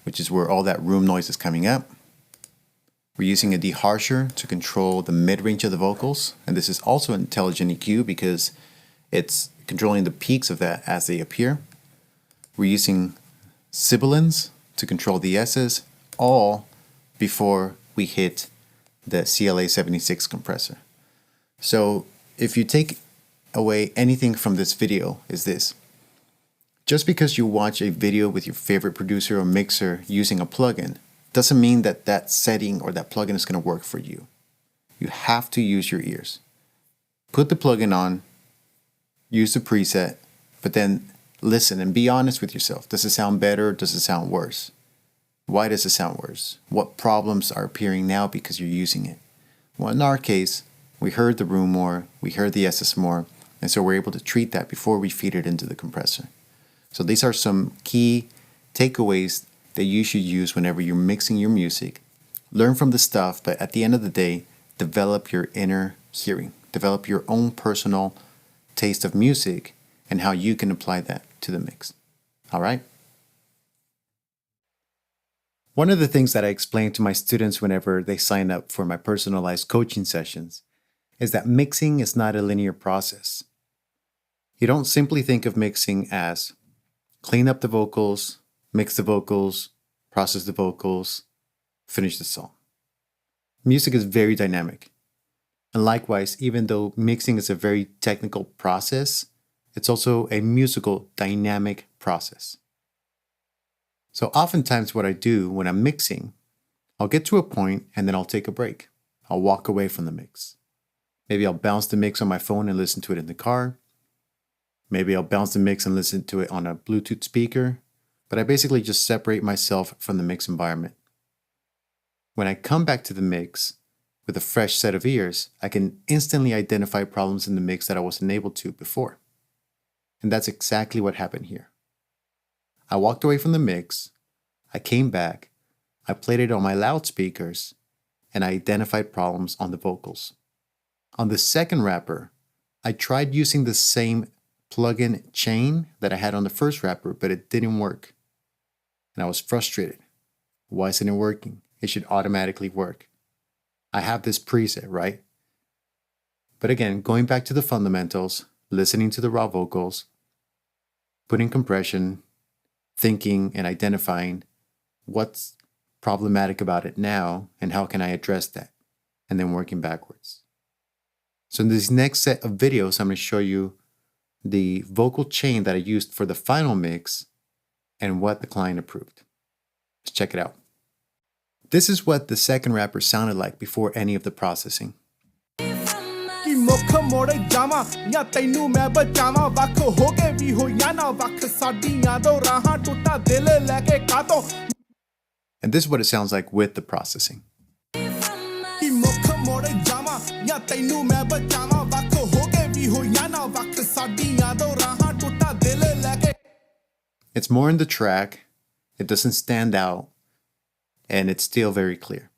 which is where all that room noise is coming up. We're using a de-harsher to control the mid-range of the vocals, and this is also an intelligent EQ because it's controlling the peaks of that as they appear. We're using sibilants to control the S's, all before we hit the CLA 76 compressor. So if you take away anything from this video is this. Just because you watch a video with your favorite producer or mixer using a plugin doesn't mean that that setting or that plugin is going to work for you. You have to use your ears. Put the plugin on, use the preset, But then listen and be honest with yourself. Does it sound better? Does it sound worse? Why does it sound worse? What problems are appearing now because you're using it? Well, in our case, we heard the room more, we heard the SS more, and so we're able to treat that before we feed it into the compressor. So these are some key takeaways that you should use whenever you're mixing your music. Learn from the stuff, but at the end of the day, develop your inner hearing. Develop your own personal taste of music and how you can apply that to the mix. All right? One of the things that I explain to my students whenever they sign up for my personalized coaching sessions is that mixing is not a linear process. You don't simply think of mixing as clean up the vocals, mix the vocals, process the vocals, finish the song. Music is very dynamic. And likewise, even though mixing is a very technical process, it's also a musical dynamic process. So oftentimes what I do when I'm mixing, I'll get to a point and then I'll take a break. I'll walk away from the mix. Maybe I'll bounce the mix on my phone and listen to it in the car. Maybe I'll bounce the mix and listen to it on a Bluetooth speaker. But I basically just separate myself from the mix environment. When I come back to the mix with a fresh set of ears, I can instantly identify problems in the mix that I wasn't able to before. And that's exactly what happened here. I walked away from the mix, I came back, I played it on my loudspeakers, and I identified problems on the vocals. On the second rapper, I tried using the same plugin chain that I had on the first rapper, but it didn't work. And I was frustrated. Why isn't it working? It should automatically work. I have this preset, right? But again, going back to the fundamentals, listening to the raw vocals, putting compression, thinking and identifying what's problematic about it now and how can I address that, and then working backwards. So in this next set of videos, I'm going to show you the vocal chain that I used for the final mix and what the client approved. Let's check it out. This is what the second rapper sounded like before any of the processing. ਕਿ ਮੁੱਖ ਮੋੜ ਜਾਵਾਂ ਜਾਂ ਤੈਨੂੰ ਮੈਂ ਬਚਾਵਾਂ ਵੱਖ ਹੋ ਕੇ ਵੀ ਹੋ ਜਾਣਾ ਵੱਖ ਸਾਡੀਆਂ ਦੋ ਰਾਹਾਂ ਟੁੱਟਾ ਦਿਲ ਲੈ ਕੇ ਕਾਤੋਂ And this is what it sounds like with the processing. ਕਿ ਮੁੱਖ ਮੋੜ ਜਾਵਾਂ ਜਾਂ ਤੈਨੂੰ ਮੈਂ ਬਚਾਵਾਂ ਵੱਖ ਹੋ ਕੇ ਵੀ ਹੋ ਜਾਣਾ ਵੱਖ ਸਾਡੀਆਂ ਦੋ ਰਾਹਾਂ ਟੁੱਟਾ ਦਿਲ ਲੈ ਕੇ It's more in the track, it doesn't stand out, and it's still very clear.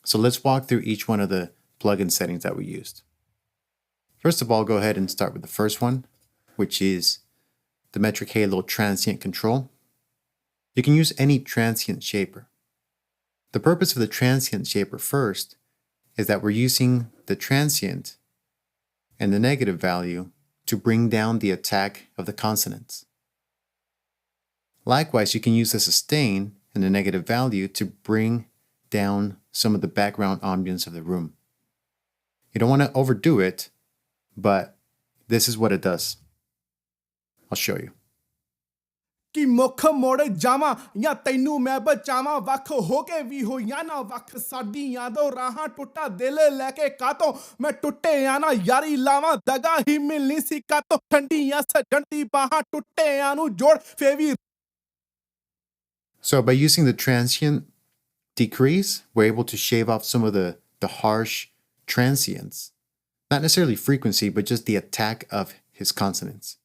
So let's walk through each one of the plugin settings that we used. First of all, go ahead and start with the first one, which is the Metric Halo Transient Control. You can use any transient shaper. The purpose of the transient shaper first is that we're using the transient and the negative value to bring down the attack of the consonants. Likewise, you can use the sustain and the negative value to bring down some of the background ambience of the room. You don't want to overdo it, but this is what it does. I'll show you. ਕਿ ਮੁੱਖ ਮੋੜ ਜਾਵਾਂ ਜਾਂ ਤੈਨੂੰ ਮੈਂ ਬਚਾਵਾਂ ਵੱਖ ਹੋ ਕੇ ਵੀ ਹੋ ਜਾਣਾ ਵੱਖ ਸਾਡੀਆਂ ਦੋ ਰਾਹਾਂ ਟੁੱਟਾ ਦਿਲ ਲੈ ਕੇ ਕਾਤੋਂ ਮੈਂ ਟੁੱਟਿਆਂ ਨਾ ਯਾਰੀ ਲਾਵਾਂ ਦਗਾ ਹੀ ਮਿਲਣੀ ਸੀ ਕਾਤੋਂ ਠੰਡੀਆਂ ਸੱਜਣ ਦੀ ਬਾਹਾਂ ਟੁੱਟਿਆਂ ਨੂੰ ਜੋੜ ਫੇ ਵੀ So by using the transient decrease, we're able to shave off some of the harsh transients. Not necessarily frequency, but just the attack of his consonants.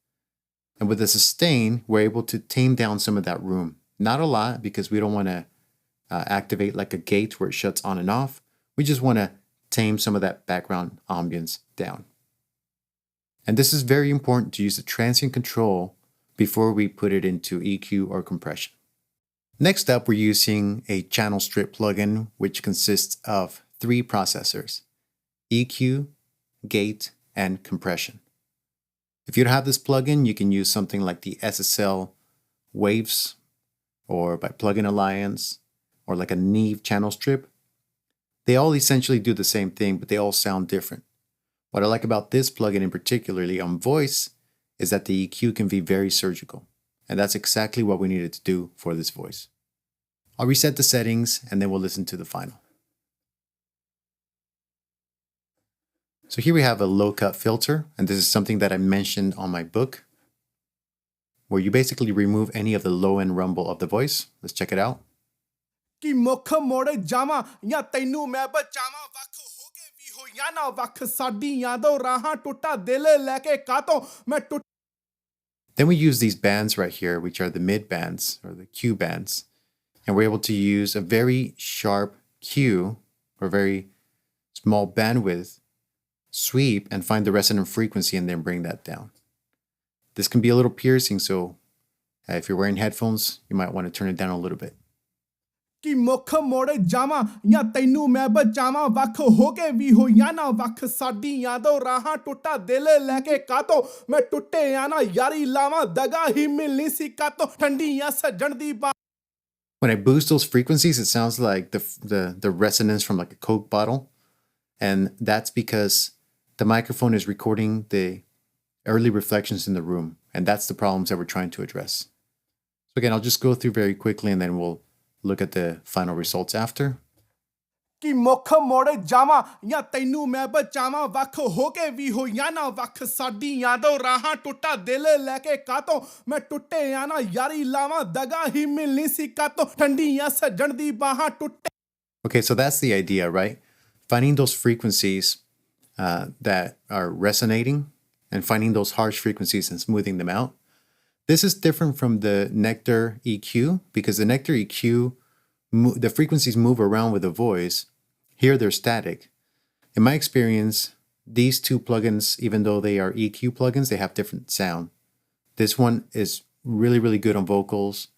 And with the sustain, we're able to tame down some of that room. Not a lot, because we don't want to activate like a gate where it shuts on and off. We just want to tame some of that background ambience down. And this is very important to use the transient control before we put it into EQ or compression. Next up, we're using a channel strip plugin, which consists of 3 processors: EQ, gate, and compression. If you don't have this plugin, you can use something like the SSL Waves, or by Plugin Alliance, or like a Neve channel strip. They all essentially do the same thing, but they all sound different. What I like about this plugin in particularly on voice is that the EQ can be very surgical. And that's exactly what we needed to do for this voice. I'll reset the settings and then we'll listen to the final. So here we have a low cut filter, and this is something that I mentioned on my book. where you basically remove any of the low end rumble of the voice. Let's check it out. ਕਿ ਮੁੱਖ ਮੋੜ ਜਾਵਾਂ ਜਾਂ ਤੈਨੂੰ ਮੈਂ ਬਚਾਵਾਂ ਵੱਖ ਹੋ ਕੇ ਵੀ ਹੋ ਜਾਂ ਨਾ ਵੱਖ ਸਾਡੀਆਂ ਦੋ ਰਾਹਾਂ ਟੁੱਟਾ ਦਿਲ ਲੈ ਕੇ ਕਾਤੋਂ ਮੈਂ ਟੁੱਟ Then we use these bands right here, which are the mid bands or the Q bands. And we're able to use a very sharp Q or very small bandwidth sweep and find the resonant frequency and then bring that down. This can be a little piercing, so if you're wearing headphones, you might want to turn it down a little bit. ਕਿ ਮੁੱਖ ਮੋੜ ਜਾਵਾਂ ਜਾਂ ਤੈਨੂੰ ਮੈਂ ਬਚਾਵਾਂ ਵੱਖ ਹੋ ਕੇ ਵੀ ਹੋ ਜਾਂ ਨਾ ਵੱਖ ਸਾਡੀਆਂ ਦੋ ਰਾਹਾਂ ਟੁੱਟਾ ਦਿਲ ਲੈ ਕੇ ਕਾਤੋਂ ਮੈਂ ਟੁੱਟਿਆ ਨਾ ਯਾਰੀ ਲਾਵਾਂ ਦਗਾ ਹੀ ਮਿਲਣੀ ਸੀ ਕਾਤੋਂ ਠੰਡੀਆਂ ਸੱਜਣ ਦੀ When I boost those frequencies, it sounds like the resonance from like a Coke bottle. And that's because the microphone is recording the early reflections in the room. And that's the problems that we're trying to address. So again, I'll just go through very quickly and then we'll look at the final results after. ਕਿ ਮੁੱਖ ਮੋੜ ਜਾਵਾਂ ਜਾਂ ਤੈਨੂੰ ਮੈਂ ਬਚਾਵਾਂ ਵੱਖ ਹੋ ਕੇ ਵੀ ਹੋ ਜਾਂ ਨਾ ਵੱਖ ਸਾਡੀਆਂ ਦੋ ਰਾਹਾਂ ਟੁੱਟਾ ਦਿਲ ਲੈ ਕੇ ਕਾਤੋਂ ਮੈਂ ਟੁੱਟਿਆ ਨਾ ਯਾਰੀ ਲਾਵਾਂ ਦਗਾ ਹੀ ਮਿਲਣੀ ਸੀ ਕਾਤੋਂ ਠੰਡੀਆਂ ਸੱਜਣ ਦੀ ਬਾਹਾਂ ਟੁੱਟੇ Okay, so that's the idea, right? Finding those frequencies that are resonating and finding those harsh frequencies and smoothing them out. This is different from the Nectar EQ because the Nectar EQ, the frequencies move around with the voice. Here they're static. In my experience, these two plugins, even though they are EQ plugins, they have different sound. This one is really, really good on vocals.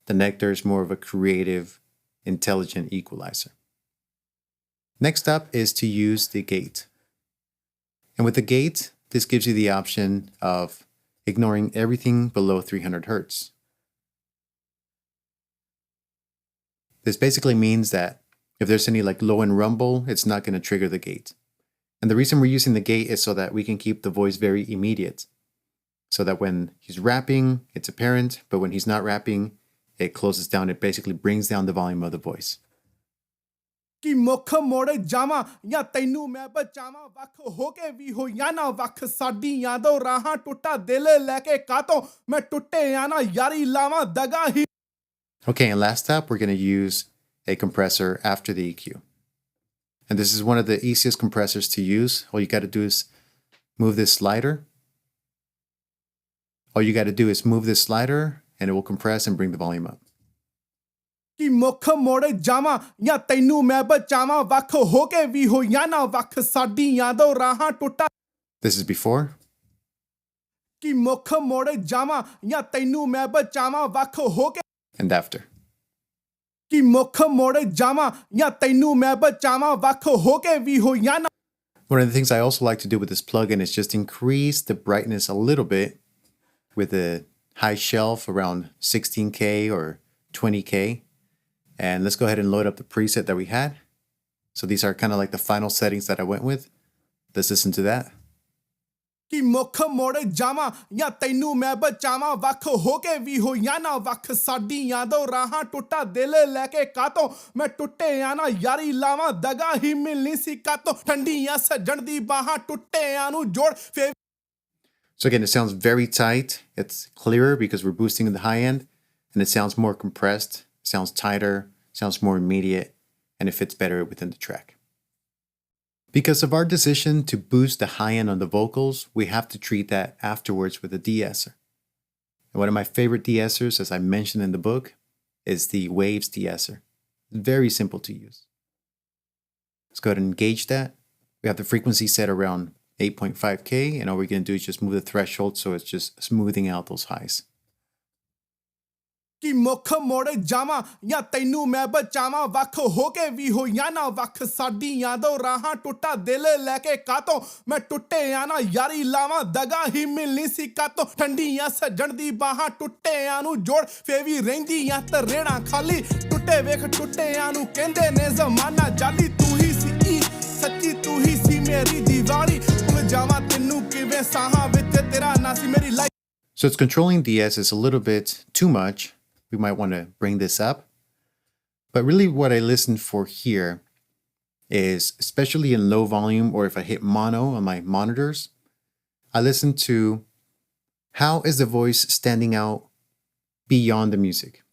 The Nectar is more of a creative, intelligent equalizer. Next up is to use the gate. And with the gate, this gives you the option of ignoring everything below 300 hertz. This basically means that if there's any like low end rumble, it's not going to trigger the gate. And the reason we're using the gate is so that we can keep the voice very immediate. So that when he's rapping, it's apparent, but when he's not rapping, it closes down. It basically brings down the volume of the voice. ਕਿ ਮੁੱਖ ਮੋੜ ਜਾਵਾਂ ਜਾਂ ਤੈਨੂੰ ਮੈਂ ਬਚਾਵਾਂ ਵੱਖ ਹੋ ਕੇ ਵੀ ਹੋ ਜਾਂ ਨਾ ਵੱਖ ਸਾਡੀਆਂ ਦੋ ਰਾਹਾਂ ਟੁੱਟਾ ਦਿਲ ਲੈ ਕੇ ਕਾਤੋਂ ਮੈਂ ਟੁੱਟਿਆ ਨਾ ਯਾਰੀ ਲਾਵਾਂ ਦਗਾ ਹੀ Okay, and last up, we're going to use a compressor after the EQ. And this is one of the easiest compressors to use. All you got to do is move this slider. All you got to do is move this slider and it will compress and bring the volume up. ਕਿ ਮੁੱਖ ਮੋੜ ਜਾਵਾਂ ਜਾਂ ਤੈਨੂੰ ਮੈਂ ਬਚਾਵਾਂ ਵੱਖ ਹੋ ਕੇ ਵੀ ਹੋ ਜਾਂ ਨਾ ਵੱਖ ਸਾਡੀਆਂ ਦੋ ਰਾਹਾਂ ਟੁੱਟਾ This is before. ਕਿ ਮੁੱਖ ਮੋੜ ਜਾਵਾਂ ਜਾਂ ਤੈਨੂੰ ਮੈਂ ਬਚਾਵਾਂ ਵੱਖ ਹੋ ਕੇ And after. ਕਿ ਮੁੱਖ ਮੋੜ ਜਾਵਾਂ ਜਾਂ ਤੈਨੂੰ ਮੈਂ ਬਚਾਵਾਂ ਵੱਖ ਹੋ ਕੇ ਵੀ ਹੋ ਜਾਂ ਨਾ One of the things I also like to do with this plugin is just increase the brightness a little bit with a high shelf around 16K or 20K. And let's go ahead and load up the preset that we had. So these are kind of like the final settings that I went with. Let's listen to that. ਕਿ ਮੁੱਖ ਮੋੜ ਜਾਵਾਂ ਜਾਂ ਤੈਨੂੰ ਮੈਂ ਬਚਾਵਾਂ ਵੱਖ ਹੋ ਕੇ ਵੀ ਹੋ ਜਾਂ ਨਾ ਵੱਖ ਸਾਡੀਆਂ ਦੋ ਰਾਹਾਂ ਟੁੱਟਾ ਦਿਲ ਲੈ ਕੇ ਕਾਤੋਂ ਮੈਂ ਟੁੱਟਿਆ ਨਾ ਯਾਰੀ ਲਾਵਾਂ ਦਗਾ ਹੀ ਮਿਲਣੀ ਸੀ ਕਾਤੋਂ ਠੰਡੀਆਂ ਸੱਜਣ ਦੀ ਬਾਹਾਂ ਟੁੱਟਿਆਂ ਨੂੰ ਜੋੜ ਫੇ So again, it sounds very tight. It's clearer because we're boosting the high end. And it sounds more compressed, sounds tighter, sounds more immediate, and it fits better within the track. Because of our decision to boost the high end on the vocals, we have to treat that afterwards with a de-esser. And one of my favorite de-essers, as I mentioned in the book, is the Waves de-esser. Very simple to use. Let's go ahead and engage that. We have the frequency set around 8.5K, and all we're going to do is just move the threshold so it's just smoothing out those highs. ਕਿ ਮੁੱਖ ਮੋੜ ਜਾਵਾਂ ਜਾਂ ਤੈਨੂੰ ਮੈਂ ਬਚਾਵਾਂ ਵੱਖ ਹੋ ਕੇ ਵੀ ਹੋ ਜਾਂ ਨਾ ਵੱਖ ਸਾਡੀਆਂ ਦੋ ਰਾਹਾਂ ਟੁੱਟਾ ਦਿਲ ਲੈ ਕੇ ਕਾਤੋਂ ਮੈਂ ਟੁੱਟਿਆ ਨਾ ਯਾਰੀ ਲਾਵਾਂ ਦਗਾ ਹੀ ਮਿਲਣੀ ਸੀ ਕਾਤੋਂ ਠੰਡੀਆਂ ਸੱਜਣ ਦੀ ਬਾਹਾਂ ਟੁੱਟਿਆਂ ਨੂੰ ਜੋੜ ਫੇ ਵੀ ਰਹਿੰਦੀਆਂ ਤਰੇੜਾਂ ਖਾਲੀ ਟੁੱਟੇ ਵੇਖ ਟੁੱਟਿਆਂ ਨੂੰ ਕਹਿੰਦੇ ਨੇ ਜ਼ਮਾਨਾ ਜਾਲੀ ਤੂੰ ਹੀ ਸੀ ਸੱਚੀ ਤੂੰ ਹੀ ਸੀ ਮੇਰੀ ਦੀਵਾਰੀ ਭੁੱਲ ਜਾਵਾਂ ਤੈਨੂੰ ਕਿਵੇਂ ਸਾਹਾਂ ਵਿੱਚ ਤੇਰਾ ਨਾਂ ਸੀ ਮੇਰੀ life So it's controlling DS is a little bit too much. We might want to bring this up. But really what I listen for here is, especially in low volume or if I hit mono on my monitors, I listen to How is the voice standing out beyond the music?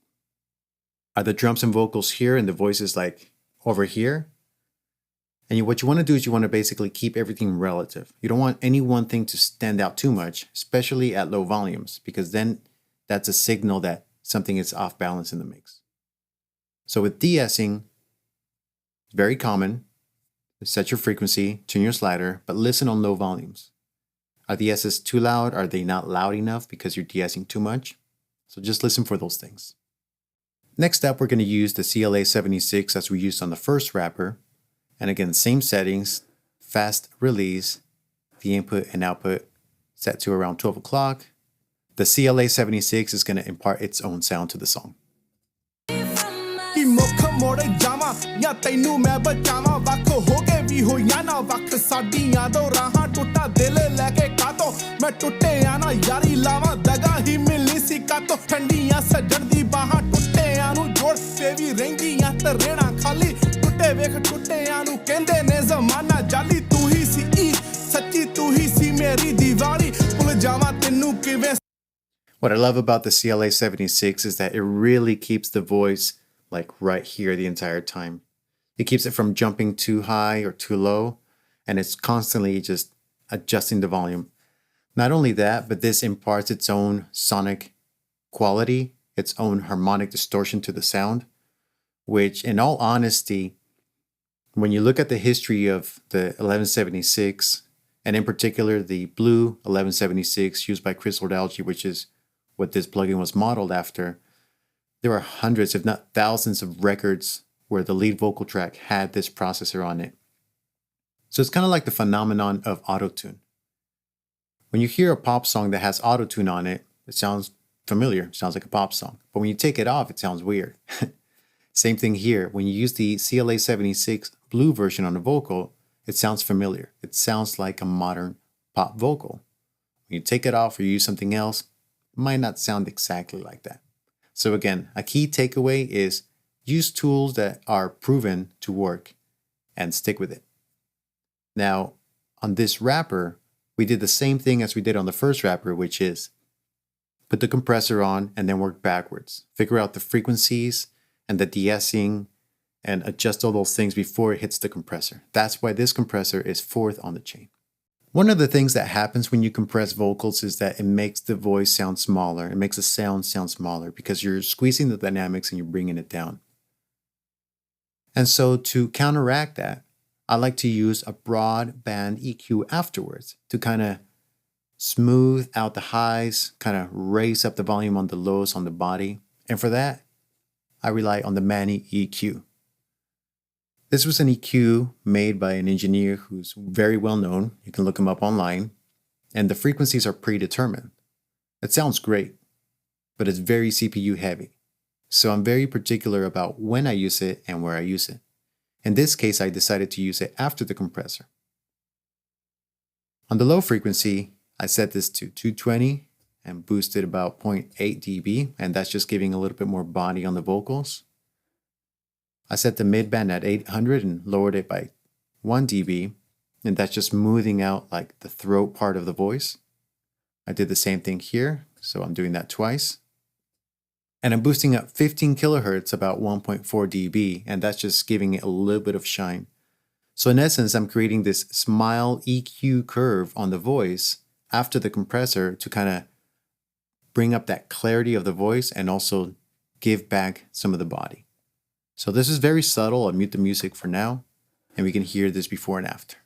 Are the drums and vocals here and the voice is like over here? And what you want to do is you want to basically keep everything relative. You don't want any one thing to stand out too much, especially at low volumes, because then that's a signal that something is off balance in the mix. So with de-essing, very common. Set your frequency, tune your slider, but listen on low volumes. Are the S's too loud? Are they not loud enough because you're de-essing too much? So just listen for those things. Next up, we're going to use the CLA 76 as we used on the first wrapper. And again, same settings, fast release, the input and output set to around 12 o'clock. The CLA 76 is going to impart its own sound to the song. ਕਿ ਮੁੱਖ ਮੋੜੇ ਜਾਵਾਂ ਜਾਂ ਤੈਨੂੰ ਮੈਂ ਬਚਾਵਾਂ ਵੱਖ ਹੋ ਕੇ ਵੀ ਹੋਈਆਂ ਨਾ ਵੱਖ ਸਾਡੀਆਂ ਦੋ ਰਾਹਾਂ ਟੁੱਟਾ ਦਿਲ ਲੈ ਕੇ ਕਾਤੋਂ ਮੈਂ ਟੁੱਟਿਆਂ ਨਾ ਯਾਰੀ ਲਾਵਾਂ ਦਗਾ ਹੀ ਮਿਲਣੀ ਸੀ ਕਾਤੋਂ ਠੰਡੀਆਂ ਸੱਜਣ ਦੀ ਬਾਹਾਂ ਟੁੱਟਿਆਂ ਨੂੰ ਜੋੜ ਤੇ ਵੀ ਰਹਿੰਦੀਆਂ ਤਰੇੜਾਂ ਖਾਲੀ ਟੁੱਟੇ ਵੇਖ ਟੁੱਟਿਆਂ ਨੂੰ ਕਹਿੰਦੇ ਨੇ ਜ਼ਮਾਨਾ ਜਾਲੀ ਤੂੰ ਹੀ ਸੀ ਈਦ ਸੱਚੀ ਤੂੰ ਹੀ ਸੀ ਮੇਰੀ ਦੀਵਾਲੀ ਭੁੱਲ ਜਾਵਾਂ ਤੈਨੂੰ ਕਿਵੇਂ What I love about the CLA 76 is that it really keeps the voice like right here the entire time. It keeps it from jumping too high or too low, and it's constantly just adjusting the volume. Not only that, but this imparts its own sonic quality, its own harmonic distortion to the sound, which in all honesty, when you look at the history of the 1176, and in particular the blue 1176 used by Chris Lord-Alge, which is what this plugin was modeled after, there are hundreds, if not thousands, of records where the lead vocal track had this processor on it. So it's kind of like the phenomenon of autotune. When you hear a pop song that has autotune on it, it sounds familiar, it sounds like a pop song. But when you take it off, it sounds weird. Same thing here. When you use the CLA 76 blue version on a vocal, it sounds familiar. It sounds like a modern pop vocal. When you take it off or use something else, it might not sound exactly like that. So again, a key takeaway is use tools that are proven to work and stick with it. Now, on this wrapper, we did the same thing as we did on the first wrapper, which is put the compressor on and then work backwards. Figure out the frequencies and the de-essing and adjust all those things before it hits the compressor. That's why this compressor is fourth on the chain. One of the things that happens when you compress vocals is that it makes the voice sound smaller. It makes the sound sound smaller because you're squeezing the dynamics and you're bringing it down. And so to counteract that, I like to use a broad band EQ afterwards to kind of smooth out the highs, kind of raise up the volume on the lows on the body. And for that, I rely on the Manny EQ. This was an EQ made by an engineer who's very well known. You can look him up online. And the frequencies are predetermined. It sounds great, but it's very CPU heavy. So I'm very particular about when I use it and where I use it. In this case, I decided to use it after the compressor. On the low frequency, I set this to 220 and boosted about 0.8 dB, and that's just giving a little bit more body on the vocals. I set the midband at 800 and lowered it by 1 dB, and that's just smoothing out like the throat part of the voice. I did the same thing here, so I'm doing that twice. And I'm boosting up 15 kilohertz, about 1.4 dB, and that's just giving it a little bit of shine. So in essence, I'm creating this smile EQ curve on the voice after the compressor to kind of bring up that clarity of the voice and also give back some of the body. So this is very subtle. I'll mute the music for now, and we can hear this before and after.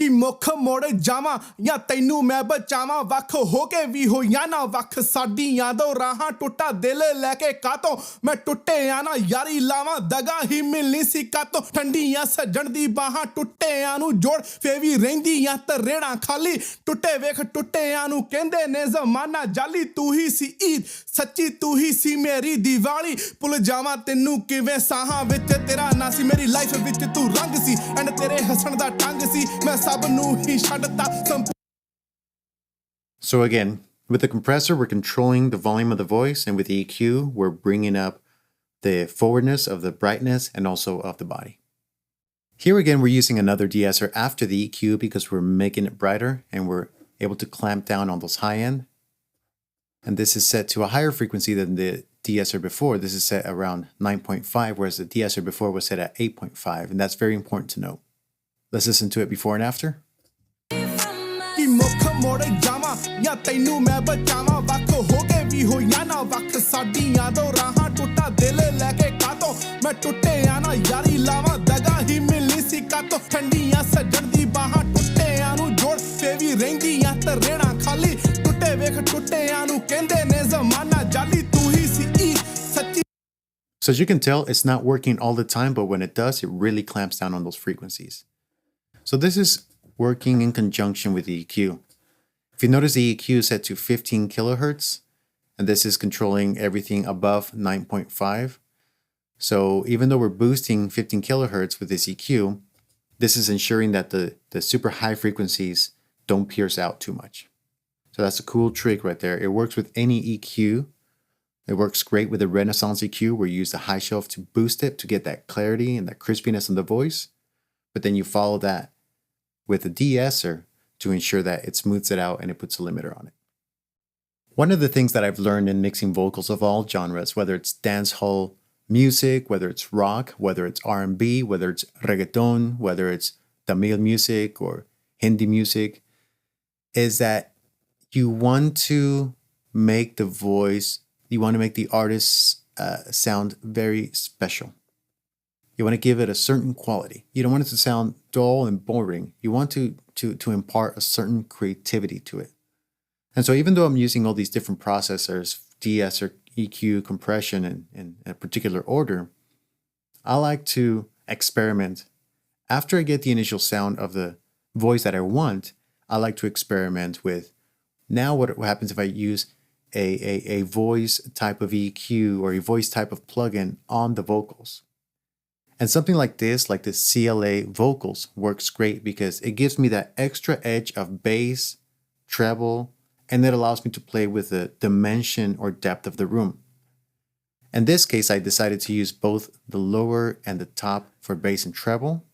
ਕਿ ਮੁੱਖ ਮੋੜੇ ਜਾਵਾਂ ਜਾਂ ਤੈਨੂੰ ਮੈਂ ਬਚਾਵਾਂ ਵੱਖ ਹੋ ਕੇ ਵੀ ਹੋਈਆਂ ਨਾ ਵੱਖ ਸਾਡੀਆਂ ਦੋ ਰਾਹਾਂ ਟੁੱਟਾ ਦਿਲ ਲੈ ਕੇ ਕਾਤੋਂ ਮੈਂ ਟੁੱਟਿਆਂ ਨਾ ਯਾਰੀ ਲਾਵਾਂ ਦਗਾ ਹੀ ਮਿਲਣੀ ਸੀ ਕਾਤੋਂ ਠੰਡੀਆਂ ਸੱਜਣ ਦੀ ਬਾਹਾਂ ਟੁੱਟਿਆਂ ਨੂੰ ਜੋੜ ਫੇ ਵੀ ਰਹਿੰਦੀਆਂ ਤਰੇੜਾਂ ਖਾਲੀ ਟੁੱਟੇ ਵੇਖ ਟੁੱਟਿਆਂ ਨੂੰ ਕਹਿੰਦੇ ਨੇ ਜ਼ਮਾਨਾ ਜਾਲੀ ਤੂੰ ਹੀ ਸੀ ਈਦ ਸੱਚੀ ਤੂੰ ਹੀ ਸੀ ਮੇਰੀ ਦੀਵਾਲੀ ਭੁੱਲ ਜਾਵਾਂ ਤੈਨੂੰ ਕਿਵੇਂ ਸਾਹਾਂ ਵਿੱਚ ਤੇਰਾ ਨਾਂ ਸੀ ਮੇਰੀ ਲਾਈਫ ਵਿੱਚ ਤੂੰ ਰੰਗ ਸੀ ਐਂਡ ਤੇਰੇ ਹੱਸਣ ਦਾ ਢੰਗ ਸੀ ਮੈਂ So again, with the compressor, we're controlling the volume of the voice, and with the EQ, we're bringing up the forwardness of the brightness and also of the body. Here again, we're using another de-esser after the EQ because we're making it brighter and we're able to clamp down on those high end. And this is set to a higher frequency than the de-esser before. This is set around 9.5, whereas the de-esser before was set at 8.5. And that's very important to note. Let's listen to it before and after. ਕਿ ਮੁੱਖ ਮੋੜ ਜਾਵਾਂ ਜਾਂ ਤੈਨੂੰ ਮੈਂ ਬਚਾਵਾਂ ਵੱਖ ਹੋ ਕੇ ਵੀ ਹੋਈਆਂ ਨਾ ਵੱਖ ਸਾਡੀਆਂ ਦੋ ਰਾਹਾਂ ਟੁੱਟਾ ਦਿਲ ਲੈ ਕੇ ਕਾਤੋਂ ਮੈਂ ਟੁੱਟਿਆਂ ਨਾ ਯਾਰੀ ਲਾਵਾਂ ਦਗਾ ਹੀ ਮਿਲੀ ਸੀ ਕਾਤੋਂ ਠੰਡੀਆਂ ਸੱਜਣ ਦੀ ਬਾਹਾਂ ਟੁੱਟਿਆਂ ਨੂੰ ਜੋੜ ਫੇ ਵੀ ਰਹਿੰਦੀਆਂ ਤਰੇੜਾਂ ਖਾਲੀ ਟੁੱਟੇ ਵੇਖ ਟੁੱਟਿਆਂ ਨੂੰ ਕਹਿੰਦੇ ਨੇ ਜ਼ਮਾਨਾ ਜਾਲੀ ਤੂੰ ਹੀ ਸੀ ਸੱਚੀ. So as you can tell, it's not working all the time, but when it does, it really clamps down on those frequencies. So this is working in conjunction with the EQ. If you notice, the EQ is set to 15 kilohertz, and this is controlling everything above 9.5. So even though we're boosting 15 kilohertz with this EQ, this is ensuring that the super high frequencies don't pierce out too much. So that's a cool trick right there. It works with any EQ. It works great with the Renaissance EQ, where you use the high shelf to boost it to get that clarity and that crispiness in the voice. But then you follow that with a de-esser to ensure that it smooths it out and it puts a limiter on it. One of the things that I've learned in mixing vocals of all genres, whether it's dancehall music, whether it's rock, whether it's R&B, whether it's reggaeton, whether it's Tamil music or Hindi music, is that you want to make the voice, you want to make the artist sound very special. You want to give it a certain quality. You don't want it to sound dull and boring. You want to impart a certain creativity to it. And so even though I'm using all these different processors, de-esser, EQ, compression in a particular order, I like to experiment. After I get the initial sound of the voice that I want, I like to experiment with now what happens if I use a voice type of EQ or a voice type of plugin on the vocals. And something like this CLA vocals, works great because it gives me that extra edge of bass, treble, and it allows me to play with the dimension or depth of the room. In this case, I decided to use both the lower and the top for bass and treble.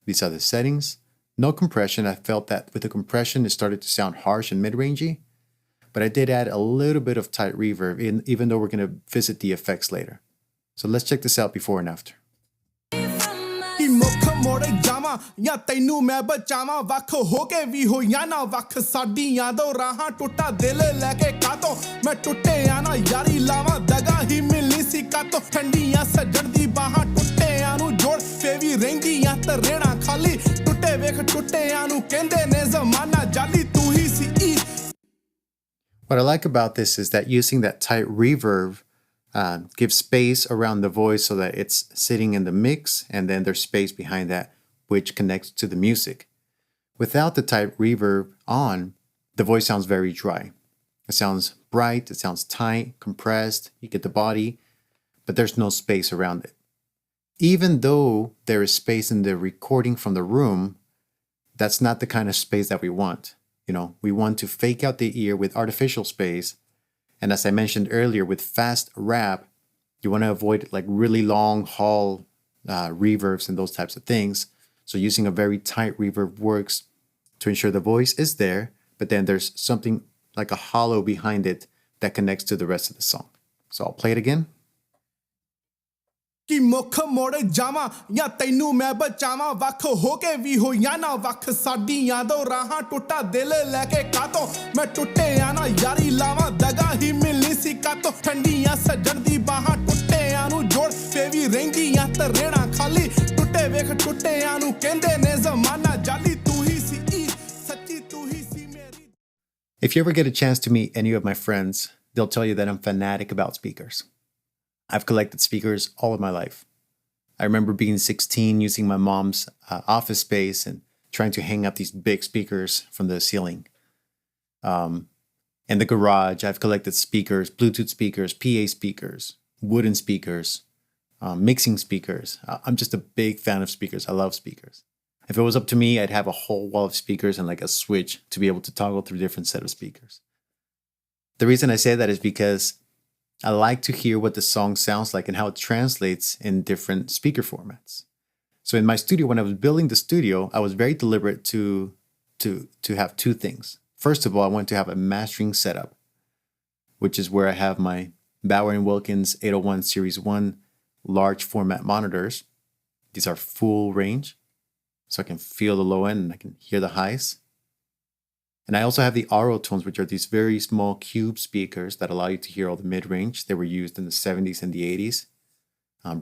These are the settings. No compression. I felt that with the compression, it started to sound harsh and mid-rangey. But I did add a little bit of tight reverb, even though we're going to visit the effects later. So let's check this out before and after. ਮੁੱਖ ਮੋੜ ਜਾਵਾਂ ਜਾਂ ਤੈਨੂੰ ਮੈਂ ਬਚਾਵਾਂ ਵੱਖ ਹੋ ਕੇ ਵੀ ਹੋਈਆਂ ਨਾ ਵੱਖ ਸਾਡੀਆਂ ਦੋ ਰਾਹਾਂ ਟੁੱਟਾ ਦਿਲ ਲੈ ਕੇ ਕਾਤੋਂ ਮੈਂ ਟੁੱਟਿਆਂ ਨਾ ਯਾਰੀ ਲਾਵਾਂ ਦਗਾ ਹੀ ਮਿਲੀ ਸੀ ਕਾਤੋਂ ਠੰਡੀਆਂ ਸੱਜਣ ਦੀ ਬਾਹਾਂ ਟੁੱਟਿਆਂ ਨੂੰ ਜੋੜ ਫੇ ਵੀ ਰਹਿੰਦੀਆਂ ਤਰੇੜਾਂ ਖਾਲੀ ਟੁੱਟੇ ਵੇਖ ਟੁੱਟਿਆਂ ਨੂੰ ਕਹਿੰਦੇ ਨੇ ਜ਼ਮਾਨਾ ਜਾਲੀ ਤੂੰ ਹੀ ਸੀ. What I like about this is that using that tight reverb gives space around the voice so that it's sitting in the mix, and then there's space behind that which connects to the music. Without the tight reverb on, the voice sounds very dry. It sounds bright, it sounds tight, compressed, you get the body, but there's no space around it. Even though there is space in the recording from the room, that's not the kind of space that we want. We want to fake out the ear with artificial space. And as I mentioned earlier, with fast rap, you want to avoid like really long haul reverbs and those types of things. So using a very tight reverb works to ensure the voice is there, but then there's something like a hollow behind it that connects to the rest of the song. So I'll play it again. ਕਿ ਮੁੱਖ ਮੋੜ ਜਾਵਾਂ ਜਾਂ ਤੈਨੂੰ ਮੈਂ ਬਚਾਵਾਂ ਵੱਖ ਹੋ ਕੇ ਵੀ ਹੋਈਆਂ ਨਾ ਵੱਖ ਸਾਡੀਆਂ ਦੋ ਰਾਹਾਂ ਟੁੱਟਾ ਦਿਲ ਲੈ ਕੇ ਕਾਤੋਂ ਮੈਂ ਟੁੱਟਿਆਂ ਨਾ ਯਾਰੀ ਲਾਵਾਂ ਦਗਾ ਹੀ ਮਿਲੀ ਸੀ ਕਾਤੋਂ ਠੰਡੀਆਂ ਸੱਜਣ ਦੀ ਬਾਹਾਂ ਟੁੱਟਿਆਂ ਨੂੰ ਜੋੜ ਫੇ ਵੀ ਰਹਿੰਦੀਆਂ ਤਰੇੜਾਂ ਖਾਲੀ ਟੁੱਟੇ ਵੇਖ ਟੁੱਟਿਆਂ ਨੂੰ ਕਹਿੰਦੇ ਨੇ ਜ਼ਮਾਨਾ ਜਾਲੀ ਤੂੰ ਹੀ ਸੀ ਸੱਚੀ ਤੂੰ ਹੀ ਸੀ ਮੇਰੀ. If you ever get a chance to meet any of my friends, they'll tell you that I'm fanatic about speakers. I've collected speakers all of my life. I remember being 16, using my mom's office space and trying to hang up these big speakers from the ceiling. In the garage, I've collected speakers, Bluetooth speakers, PA speakers, wooden speakers, mixing speakers. I'm just a big fan of speakers. I love speakers. If it was up to me, I'd have a whole wall of speakers and like a switch to be able to toggle through different set of speakers. The reason I say that is because I like to hear what the song sounds like and how it translates in different speaker formats. So in my studio, when I was building the studio, I was very deliberate to have two things. First of all, I want to have a mastering setup, which is where I have my Bower & Wilkins 801 Series 1 large format monitors. These are full range, so I can feel the low end and I can hear the highs. And I also have the RO tones, which are these very small cube speakers that allow you to hear all the mid-range. They were used in the 70s and the 80s.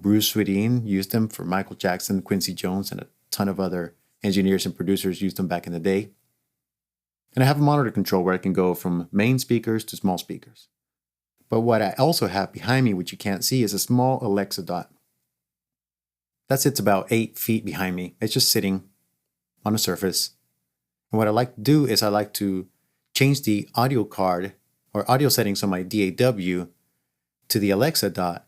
Bruce Swedien used them for Michael Jackson, Quincy Jones, and a ton of other engineers and producers used them back in the day. And I have a monitor control where I can go from main speakers to small speakers. But what I also have behind me, which you can't see, is a small Alexa dot. That sits about 8 feet behind me. It's just sitting on a surface. And what I like to do is I like to change the audio card or audio settings on my DAW to the Alexa dot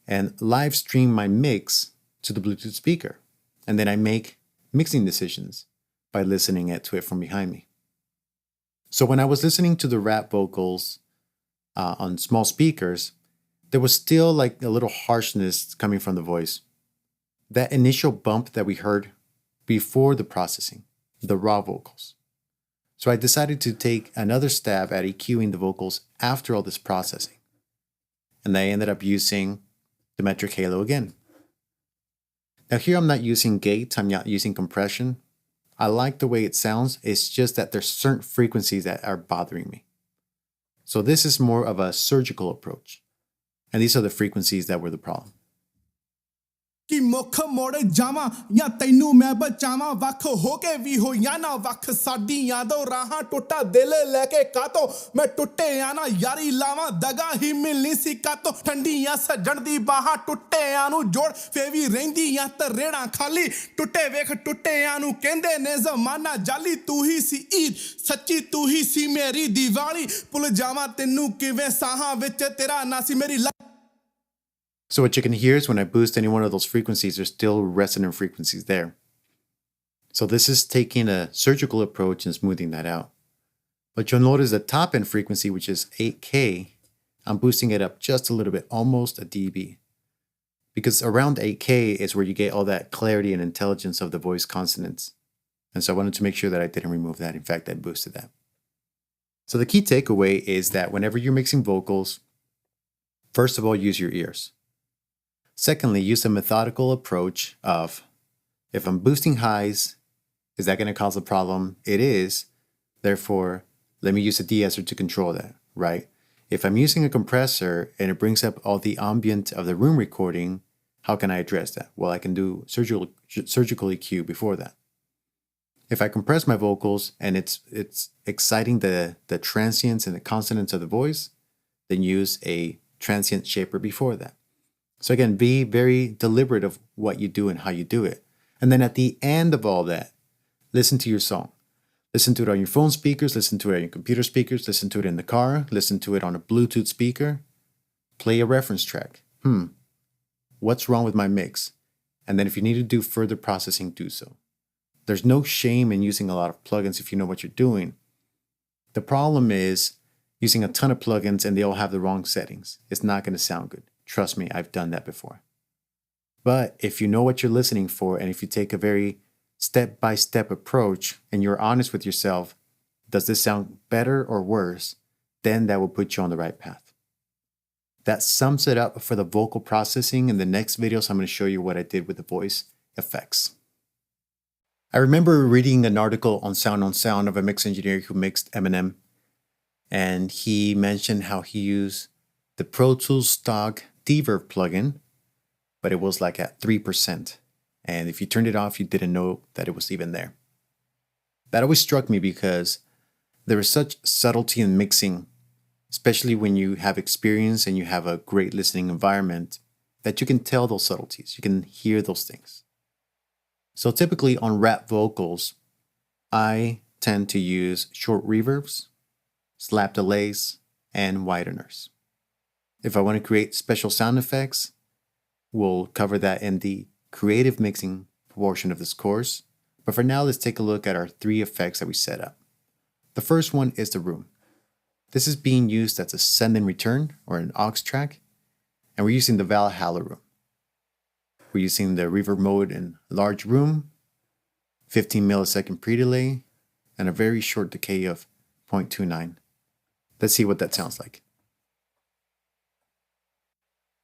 and live stream my mix to the Bluetooth speaker. And then I make mixing decisions by listening to it from behind me. So when I was listening to the rap vocals on small speakers, there was still like a little harshness coming from the voice. That initial bump that we heard before the processing, the raw vocals. So I decided to take another stab at EQing the vocals after all this processing. And I ended up using the metric halo again. Now here I'm not using gate, I'm not using compression. I like the way it sounds, it's just that there's certain frequencies that are bothering me. So this is more of a surgical approach. And these are the frequencies that were the problem. कि मुख मोड़े जावा या तैनू मैं बचावा वख होके भी हो या ना वख साडी यादों राहां टुटा दिल लेके कातो मैं टुटे आना यारी लावा दगा ही मिलनी सी कातो ठंडियां सजण दी बाहां टुटे आनू जोड़ फेवी रहिंदी या तरेड़ा खाली टुटे वेख टुटे आनू कहंदे ने जमाना जाली तू ही सी ईद सच्ची तू ही सी मेरी दिवाली भुल जावा तैनू किवें साहां विच तेरा ना सी मेरी So what you can hear is when I boost any one of those frequencies, there's still resonant frequencies there. So this is taking a surgical approach and smoothing that out. But you'll notice the top end frequency, which is 8K, I'm boosting it up just a little bit, almost a dB. Because around 8K is where you get all that clarity and intelligence of the voice consonants. And so I wanted to make sure that I didn't remove that. In fact, I boosted that. So the key takeaway is that whenever you're mixing vocals, first of all, use your ears. Secondly, use a methodical approach of, if I'm boosting highs, is that going to cause a problem? It is. Therefore, let me use a de-esser to control that, right? If I'm using a compressor and it brings up all the ambient of the room recording, how can I address that? Well, I can do surgical EQ before that. If I compress my vocals and it's exciting the transients and the consonants of the voice, then use a transient shaper before that. So again, be very deliberate of what you do and how you do it. And then at the end of all that, listen to your song. Listen to it on your phone speakers, listen to it on your computer speakers, listen to it in the car, listen to it on a Bluetooth speaker. Play a reference track. What's wrong with my mix? And then if you need to do further processing, do so. There's no shame in using a lot of plugins if you know what you're doing. The problem is using a ton of plugins and they all have the wrong settings. It's not going to sound good. Trust me, I've done that before. But if you know what you're listening for, and if you take a very step-by-step approach and you're honest with yourself, does this sound better or worse? Then that will put you on the right path. That sums it up for the vocal processing. In the next videos, I'm going to show you what I did with the voice effects. I remember reading an article on Sound of a mix engineer who mixed Eminem, and he mentioned how he used the Pro Tools stock Deverb plugin, but it was like at 3%. And if you turned it off, you didn't know that it was even there. That always struck me because there is such subtlety in mixing, especially when you have experience and you have a great listening environment, that you can tell those subtleties. You can hear those things. So typically on rap vocals, I tend to use short reverbs, slap delays, and wideners. If I want to create special sound effects, we'll cover that in the creative mixing portion of this course. But for now, let's take a look at our 3 effects that we set up. The first one is the room. This is being used as a send and return or an aux track, and we're using the Valhalla room. We're using the reverb mode in large room, 15 millisecond pre-delay, and a very short decay of 0.29. Let's see what that sounds like.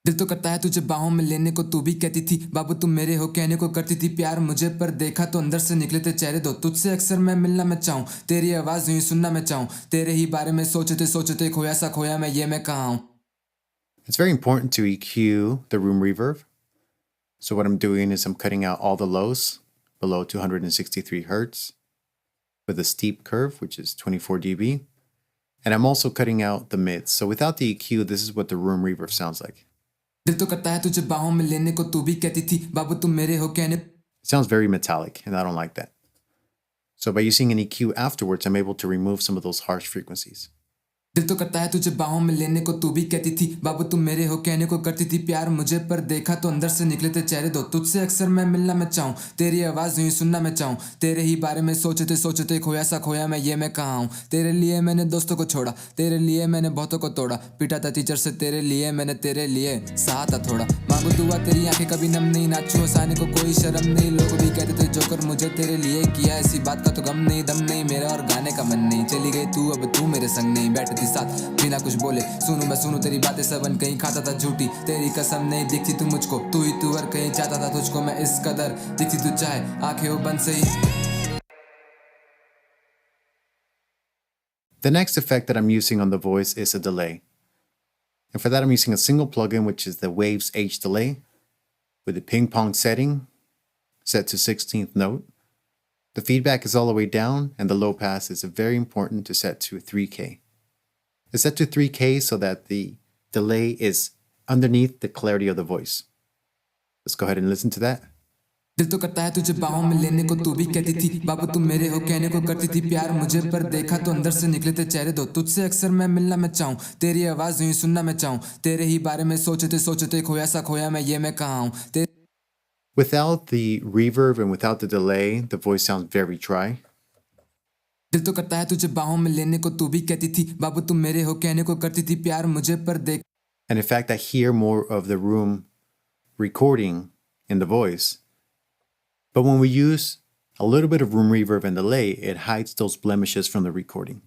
दिल तो करता है तुझे बाहों में लेने को, तू भी कहती थी बाबू तुम मेरे हो कहने को, करती थी प्यार मुझे पर देखा तो अंदर से निकले थे चेहरे दो, तुझसे अक्सर मैं मिलना मैं चाहूँ, तेरी आवाज यूं सुनना मैं चाहूँ, तेरे ही बारे में सोचते खोया सा खोया मैं, ये मैं कहाँ हूँ. It's very important to EQ the room reverb. So what I'm doing is I'm cutting out all the lows below 263 hertz with a steep curve, which is 24 dB. And I'm also cutting out the mids. So without the EQ, this is what the room reverb sounds like. दिल तो करता है तुझे बाहों में लेने को, तू भी कहती थी बाबू तुम मेरे हो कहने. It sounds very metallic, and I don't like that. So by using an EQ afterwards, I'm able to remove some of those harsh frequencies. दिल तो करता है तुझे बाहों में लेने को, तू भी कहती थी बाबू तुम मेरे हो कहने को, करती थी प्यार मुझे पर देखा तो अंदर से निकले थे चेहरे दो, तुझसे अक्सर मैं मिलना मैं चाहूँ, तेरी आवाज यूं सुनना मैं चाहूँ, तेरे ही बारे में सोचते खोया सा खोया मैं, ये मैं कहाँ हूँ. तेरे लिए मैंने दोस्तों को छोड़ा, तेरे लिए मैंने बहुतों को तोड़ा, पीटा था टीचर से तेरे लिए मैंने, तेरे लिए सहा था थोड़ा. मांगू दुआ तेरी आंखें कभी नम नहीं, नाचू हंसाने को कोई शर्म नहीं, लोग भी कहते थे जोकर मुझे तेरे लिए किया, ऐसी बात का तो गम नहीं दम नहीं मेरा और गाने का मन नहीं, चली गई तू अब तू मेरे संग नहीं, बैठती साथ बिना कुछ बोले सुनू मैं सुनू तेरी बातें सबन, कहीं खाता था झूठी तेरी कसम नहीं, दिखती तू मुझको तू ही तू, और कहीं चाहता था तुझको मैं इस कदर, दिखती तू चाहे आंखें हो बंद सही. The next effect that I'm using on the voice is a delay. And for that, I'm using a single plugin, which is the Waves H delay with the ping pong setting set to 16th note. The feedback is all the way down, and the low pass is very important to set to 3K. It's set to 3K so that the delay is underneath the clarity of the voice. Let's go ahead and listen to that. दिल तो करता है तुझे बाहों में लेने को, तू भी कहती थी बाबू तुम मेरे हो कहने को, करती थी प्यार मुझे पर देखा तो अंदर से निकले थे चेहरे दो, तुझसे अक्सर मैं मिलना मैं चाहूँ, तेरी आवाज यूं सुनना मैं चाहूँ, तेरे ही बारे में सोचते खोया सा खोया मैं, ये मैं कहाँ हूँ. Without the reverb and without the delay, the voice sounds very dry. दिल तो करता है तुझे बाहों में लेने को, तू भी कहती थी बाबू तुम मेरे हो कहने को, करती थी प्यार मुझे पर देख. And in fact, I hear more of the room recording in the voice. But when we use a little bit of room reverb and delay, it hides those blemishes from the recording.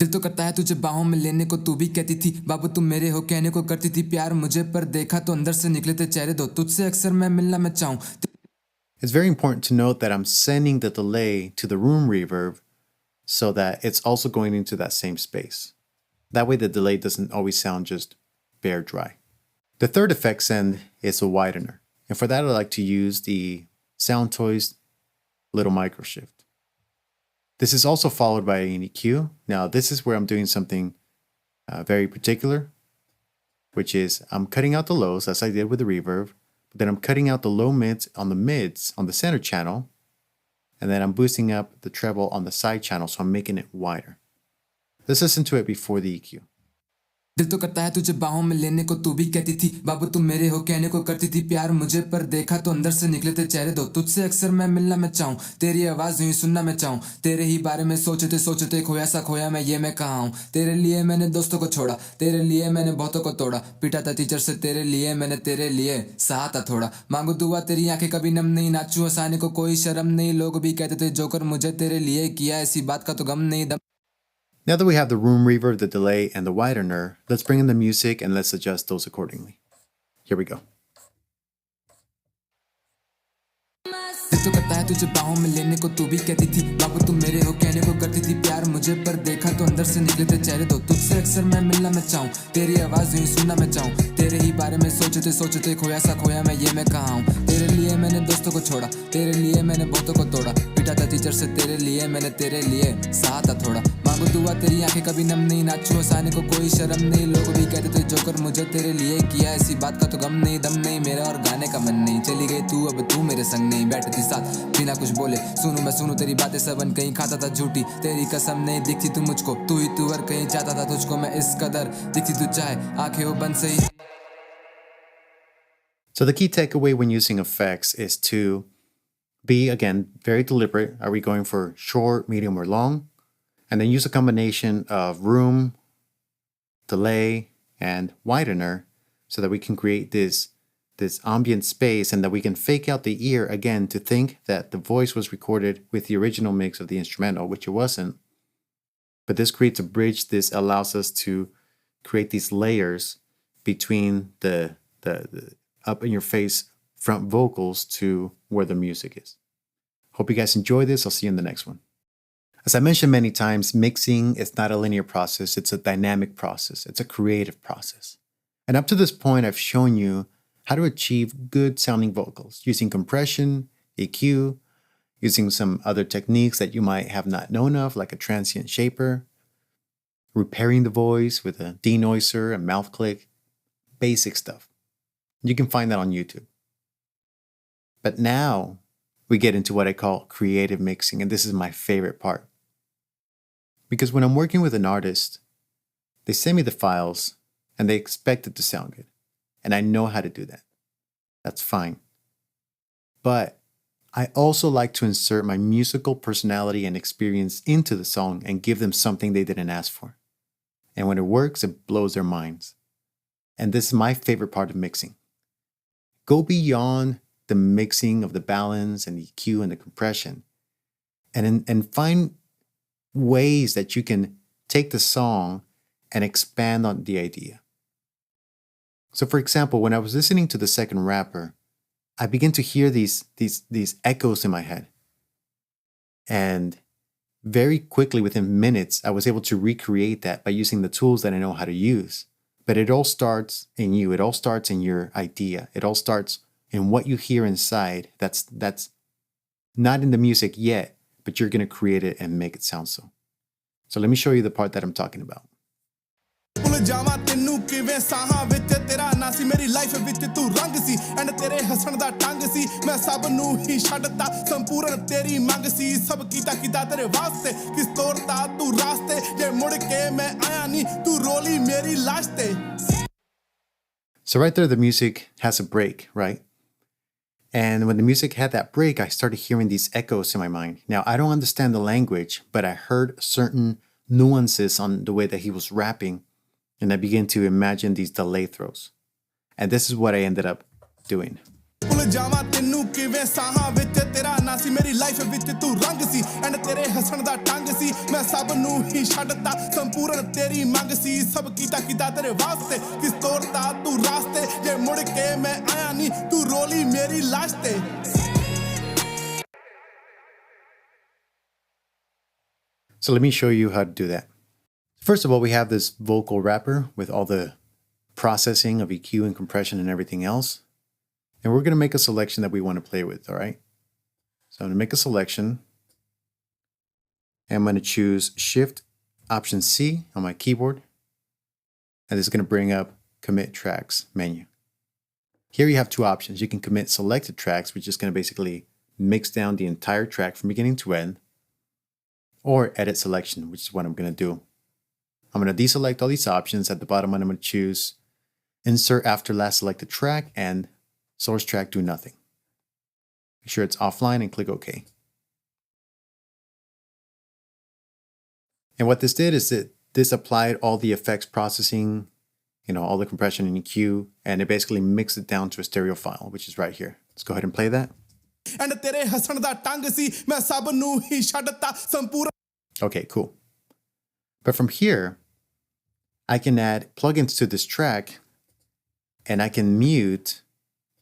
दिल तो करता है तुझे बाहों में लेने को, तू भी कहती थी बाबू तुम मेरे हो कहने को, करती थी प्यार मुझे पर देखा तो अंदर से निकले थे चेहरे दो, तुझसे अक्सर मैं मिलना मैं चाहूँ. It's very important to note that I'm sending the delay to the room reverb so that it's also going into that same space. That way the delay doesn't always sound just bare dry. The third effect send is a widener. And for that, I like to use the Sound Toys Little Microshift. This is also followed by an EQ. Now, this is where I'm doing something very particular, which is I'm cutting out the lows as I did with the reverb, but then I'm cutting out the low mids on the center channel, and then I'm boosting up the treble on the side channel, so I'm making it wider. Let's listen to it before the EQ. दिल तो करता है तुझे बाहों में लेने को, तू भी कहती थी बाबू तुम मेरे हो कहने को, करती थी प्यार मुझे पर देखा तो अंदर से निकले थे चेहरे दो, तुझसे अक्सर मैं मिलना मैं चाहूँ, तेरी आवाज यूं सुनना मैं चाहूँ, तेरे ही बारे में सोचते खोया सा खोया मैं, ये मैं कहाँ हूँ. तेरे लिए मैंने दोस्तों को छोड़ा, तेरे लिए मैंने बहुतों को तोड़ा, पीटा था टीचर से तेरे लिए मैंने, तेरे लिए सहा था थोड़ा. मांगू दुआ तेरी आंखें कभी नम नहीं, नाचू हंसाने को कोई शर्म नहीं, लोग भी कहते थे जोकर मुझे तेरे लिए किया, ऐसी बात का तो गम नहीं दम. Now that we have the room reverb, the delay, and the widener, let's bring in the music and let's adjust those accordingly. Here we go. दिल तो करता है तुझे बाहों में लेने को, तू भी कहती थी बाबू तुम मेरे हो कहने को, करती थी प्यार मुझे पर देखा तो अंदर से निकले थे चेहरे दो, तुझसे अक्सर मैं मिलना मैं चाहूँ, तेरी आवाज यूं सुनना मैं चाहूँ, तेरे ही बारे में सोचते खोया सा खोया मैं, ये मैं कहाँ हूँ. तेरे लिए मैंने दोस्तों को छोड़ा, तेरे लिए मैंने बहुतों को तोड़ा, पीटा था टीचर से तेरे लिए मैंने, तेरे लिए सहा था थोड़ा. मांगू दुआ तेरी आंखें कभी नम नहीं, नाचू हंसाने को कोई शर्म नहीं, लोग भी कहते थे जोकर मुझे तेरे लिए किया, ऐसी बात का तो गम नहीं दम नहीं मेरा और गाने का मन नहीं, चली गई तू अब तू मेरे संग नहीं, बैठती साथ बिना कुछ बोले सुनू मैं सुनू तेरी बातें सबन, कहीं खाता था झूठी तेरी कसम नहीं, दिखती तू मुझको तू ही तू, और कहीं चाहता था तुझको मैं इस कदर, दिखती तू चाहे आंखें हो बंद सही. So the key takeaway when using effects is to be, again, very deliberate. Are we going for short, medium, or long? And then use a combination of room, delay, and widener so that we can create this ambient space and that we can fake out the ear again to think that the voice was recorded with the original mix of the instrumental, which it wasn't. But this creates a bridge. This allows us to create these layers between the up in your face front vocals to where the music is. Hope you guys enjoy this. I'll see you in the next one. As I mentioned many times, mixing is not a linear process. It's a dynamic process. It's a creative process. And up to this point, I've shown you how to achieve good sounding vocals using compression, EQ, using some other techniques that you might have not known of, like a transient shaper, repairing the voice with a denoiser, a mouth click, basic stuff. You can find that on YouTube. But now we get into what I call creative mixing, and this is my favorite part. Because when I'm working with an artist, they send me the files and they expect it to sound good. And I know how to do that. That's fine. But I also like to insert my musical personality and experience into the song and give them something they didn't ask for. And when it works, it blows their minds. And this is my favorite part of mixing. Go beyond the mixing of the balance and EQ and the compression and find ways that you can take the song and expand on the idea. So for example, when I was listening to the second rapper, I began to hear these echoes in my head. And very quickly, within minutes, I was able to recreate that by using the tools that I know how to use. But it all starts in you. It all starts in your idea. It all starts in what you hear inside. That's not in the music yet, but you're going to create it and make it sound so. So let me show you the part that I'm talking about. ਜਾਵਾਂ ਤੈਨੂੰ ਕਿਵੇਂ ਸਾਹਾਂ ਵਿੱਚ ਤੇਰਾ ਨਾ ਸੀ ਮੇਰੀ life ਵਿੱਚ ਤੂੰ ਰੰਗ ਸੀ ਐਂਡ ਤੇਰੇ ਹੱਸਣ ਦਾ ਟੰਗ ਸੀ ਮੈਂ ਸਭ ਨੂੰ ਹੀ ਛੱਡਤਾ ਸੰਪੂਰਨ ਤੇਰੀ ਮੰਗ ਸੀ ਸਭ ਕੀਤਾ ਤੇਰੇ ਵਾਸਤੇ ਕਿਸ ਤੋਰਤਾ ਤੂੰ ਰਾਸਤੇ ਜੇ ਮੁੜ ਕੇ ਮੈਂ ਆਇਆ ਨਹੀਂ ਤੂੰ ਰੋਲੀ ਮੇਰੀ ਲਾਸ਼ ਤੇ So right there, the music has a break, right? And when the music had that break, I started hearing these echoes in my mind. Now, I don't understand the language, but I heard certain nuances on the way that he was rapping, and I began to imagine these delay throws. And this is what I ended up doing. ਜਾਵਾਂ ਤੈਨੂੰ ਕਿਵੇਂ ਸਾਹਾਂ ਵਿੱਚ ਤੇਰਾ ਨਾ ਸੀ ਮੇਰੀ life ਵਿੱਚ ਤੂੰ ਰੰਗ ਸੀ ਐਂਡ ਤੇਰੇ ਹੱਸਣ ਦਾ ਟੰਗ ਸੀ ਮੈਂ ਸਭ ਨੂੰ ਹੀ ਛੱਡਤਾ ਸੰਪੂਰਨ ਤੇਰੀ ਮੰਗ ਸੀ ਸਭ ਕੀਤਾ ਤੇਰੇ ਵਾਸਤੇ ਕਿਸ ਤੋਰਤਾ ਤੂੰ ਰਾਸਤੇ ਜੇ ਮੁੜ ਕੇ ਮੈਂ ਆਇਆ ਨਹੀਂ ਤੂੰ ਰੋਲੀ ਮੇਰੀ ਲਾਸ਼ ਤੇ So let me show you how to do that. First of all, we have this vocal wrapper with all the processing of EQ and compression and everything else. And we're going to make a selection that we want to play with, all right? So I'm going to make a selection. And I'm going to choose Shift Option C on my keyboard. And this is going to bring up Commit Tracks menu. Here you have two options. You can commit selected tracks, which is going to basically mix down the entire track from beginning to end. Or edit selection, which is what I'm going to do. I'm going to deselect all these options. At the bottom, I'm going to choose Insert After Last Selected Track and Source Track Do Nothing. Make sure it's offline and click OK. And what this did is that this applied all the effects processing, all the compression and EQ, and it basically mixed it down to a stereo file, which is right here. Let's go ahead and play that. Okay, cool. But from here, I can add plugins to this track, and I can mute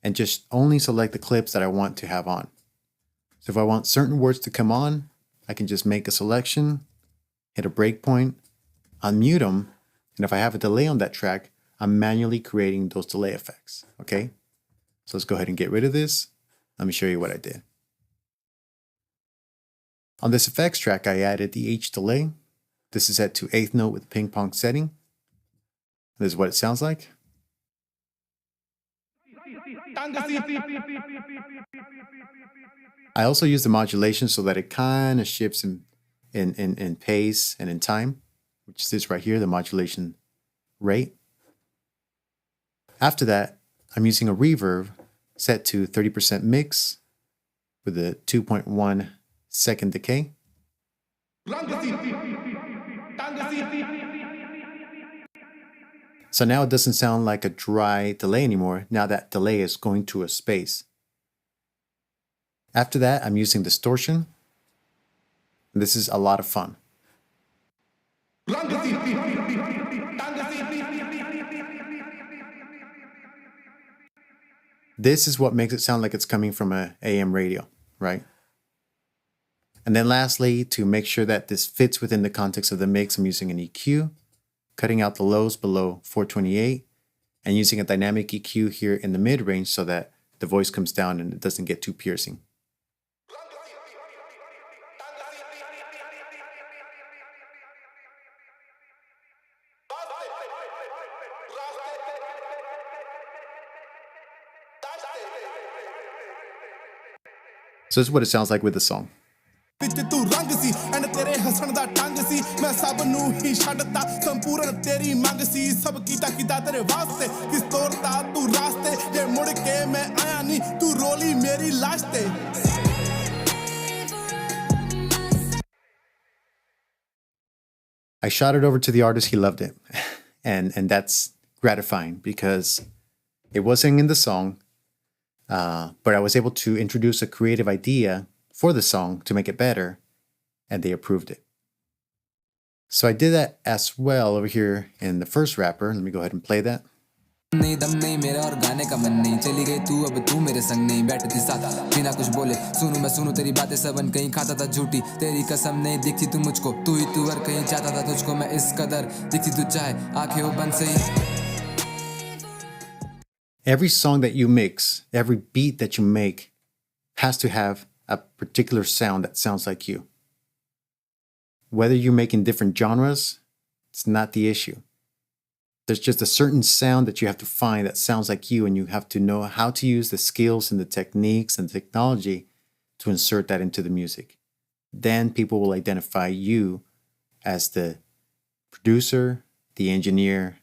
and just only select the clips that I want to have on. So if I want certain words to come on, I can just make a selection, hit a breakpoint, unmute them, and if I have a delay on that track, I'm manually creating those delay effects, okay? So let's go ahead and get rid of this. Let me show you what I did. On this effects track, I added the H delay. This is set to 8th note with ping pong setting. This is what it sounds like. I also use the modulation so that it kind of shifts in pace and in time, which is this right here, the modulation rate. After that, I'm using a reverb set to 30% mix with a 2.1 second decay. So now it doesn't sound like a dry delay anymore. Now that delay is going to a space. After that, I'm using distortion. This is a lot of fun. This is what makes it sound like it's coming from a AM radio, right? And then lastly, to make sure that this fits within the context of the mix, I'm using an EQ, cutting out the lows below 428, and using a dynamic EQ here in the mid-range so that the voice comes down and it doesn't get too piercing. So this is what it sounds like with the song. ਵਿੱਚ ਤੂੰ ਰੰਗ ਸੀ and ਤੇਰੇ ਹੱਸਣ ਦਾ ਟੰਗ ਸੀ ਮੈਂ ਸਭ ਨੂੰ ਹੀ ਛੱਡਤਾ ਸੰਪੂਰਨ ਤੇਰੀ ਮੰਗ ਸੀ ਸਭ ਕੀਤਾ ਤੇਰੇ ਵਾਸਤੇ ਕਿਸ ਤੋਰਤਾ ਤੂੰ ਰਾਸਤੇ ਜੇ ਮੁੜ ਕੇ ਮੈਂ ਆਇਆ ਨਹੀਂ ਤੂੰ ਰੋਲੀ ਮੇਰੀ ਲਾਸ਼ ਤੇ I shot it over to the artist, he loved it. And that's gratifying because it wasn't in the song, but I was able to introduce a creative idea for the song to make it better, and they approved it. So I did that as well over here in the first rapper. Let me go ahead and play that. नहीं दम नहीं मेरा और गाने का मन नहीं चली गई तू अब तू मेरे संग नहीं बैठती साथ बिना कुछ बोले सुनूं मैं सुनूं तेरी बातें सबन कहीं खाता था झूठी तेरी कसम नहीं दिखती तू मुझको तू ही तू और कहीं चाहता था तुझको मैं इस कदर दिखती तू चाहे आंखें वो बंद से Every song that you mix, every beat that you make has to have a particular sound that sounds like you. Whether you're making different genres, it's not the issue. There's just a certain sound that you have to find that sounds like you, and you have to know how to use the skills and the techniques and technology to insert that into the music. Then people will identify you as the producer, the engineer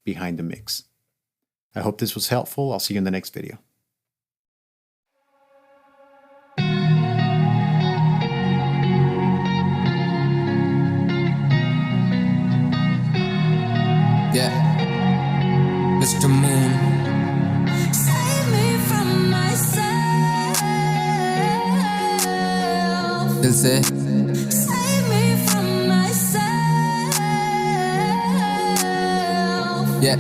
behind the mix. I hope this was helpful. I'll see you in the next video. Yeah. Mr. Moon. Save me from myself. दिल से Save me from myself. Yeah.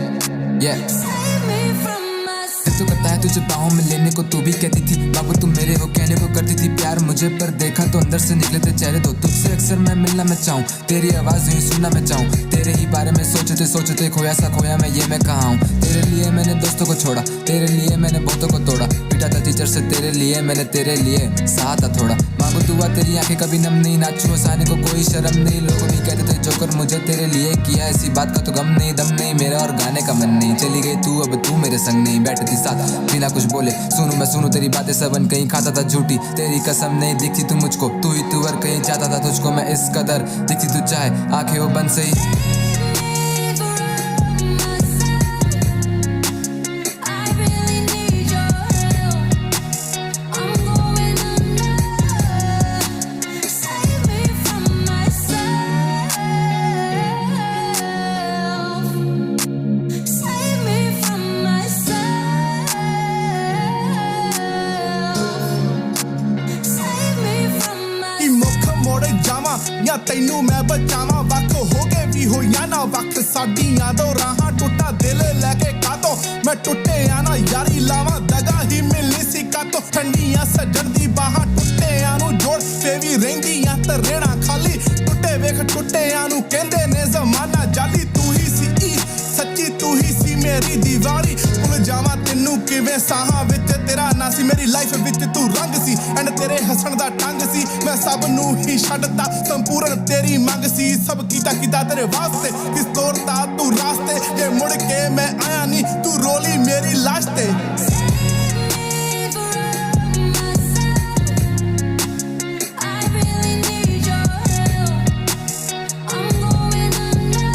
Yeah. Save me from myself. तू करता है तुझे बाहों में लेने को तू भी कहती थी बाबू तुम मेरे हो कहने को करती थी प्यार मुझे पर देखा तो अंदर से निकले थे चेहरे दो तुझसे अक्सर मैं मिलना मैं चाहूँ तेरी आवाज ही सुनना मैं चाहूँ तेरे ही बारे में सोचते खोया सा खोया मैं ये मैं कहाँ हूँ तेरे लिए मैंने दोस्तों को छोड़ा तेरे लिए मैंने बहुतों को तोड़ा पीटा था टीचर से तेरे लिए मैंने तेरे लिए सहा था थोड़ा मांगो दुआ तेरी आंखें कभी नम नहीं नाचू हंसाने को कोई शर्म नहीं लोग भी कहते थे जोकर मुझे तेरे लिए किया ऐसी बात का तो गम नहीं दम नहीं मेरा और गाने का मन नहीं चली गई तू अब तू मेरे संग नहीं बैठती साथ बिना कुछ बोले सुनूं मैं सुनूं तेरी बातें सबन कहीं खाता था झूठी तेरी कसम नहीं दिखती तू मुझको तू ही तू और कहीं चाहता था तुझको मैं इस कदर दिखती तू चाहे आंखें वो बंद सही I really need your help. I'm going under. Save me from myself. Save me from myself. Save me from myself. ਕਿ ਮੁੱਖ ਮੋੜ ਜਾਵਾਂ ਜਾਂ ਤੈਨੂੰ ਮੈਂ ਬਚਾਵਾਂ ਵੱਖ ਹੋ ਕੇ ਵੀ ਹੋਈਆਂ ਨਾ ਵੱਖ ਸਾਡੀਆਂ ਦੋ ਰਾਹਾਂ ਟੁੱਟਾ ਦਿਲ ਲੈ ਕੇ ਕਾਤੋਂ ਮੈਂ ਟੁੱਟਿਆ ਨਾ ਯਾਰੀ ਲਾਵਾਂ ਦਗਾ ਹੀ ਮਿਲਣੀ ਸੀ ਕਾਤੋਂ ਠੰਡੀਆਂ ਸੱਜਣ ਦੀ ਬਾਹਾਂ ਟੁੱਟਿਆਂ ਨੂੰ ਜੋੜ ਫੇ ਵੀ ਰਹਿੰਦੀਆਂ ਤਰੇੜਾਂ ਖਾਲੀ ਟੁੱਟੇ ਵੇਖ ਟੁੱਟਿਆਂ ਨੂੰ ਕਹਿੰਦੇ ਨੇ ਜ਼ਮਾਨਾ ਜਾਲੀ ਤੂੰ ਹੀ ਸੀ ਸੱਚੀ ਤੂੰ ਹੀ ਸੀ ਮੇਰੀ ਦੀਵਾਲੀ ਭੁੱਲ ਜਾਵਾਂ ਤੈਨੂੰ ਕਿਵੇਂ ਸਾਹਾਂ ਵਿੱਚ ਤੇਰਾ ਨਾਂ ਸੀ ਮੇਰੀ ਲਾਈਫ ਵਿੱਚ ਤੂੰ ਰੰਗ ਸੀ ਐਂਡ ਤੇਰੇ ਹੱਸਣ ਦਾ ਟੰਗ ਸੀ ਮੈਂ ਸਭ ਨੂੰ ਹੀ ਛੱਡਤਾ ਸੰਪੂਰਨ ਤੇਰੀ ਮੰਗ ਸੀ ਸਭ ਕੀਤਾ ਤੇਰੇ ਵਾਸਤੇ ਕਿਸ ਤੋਰਤਾ ਤੂੰ ਰਾਸਤੇ ਜੇ ਮੁੜ ਕੇ ਮੈਂ ਆਇਆ ਨਹੀਂ ਤੂੰ ਰੋਲੀ ਮੇਰੀ ਲਾਸ਼ ਤੇ I really need your help. I'm going under.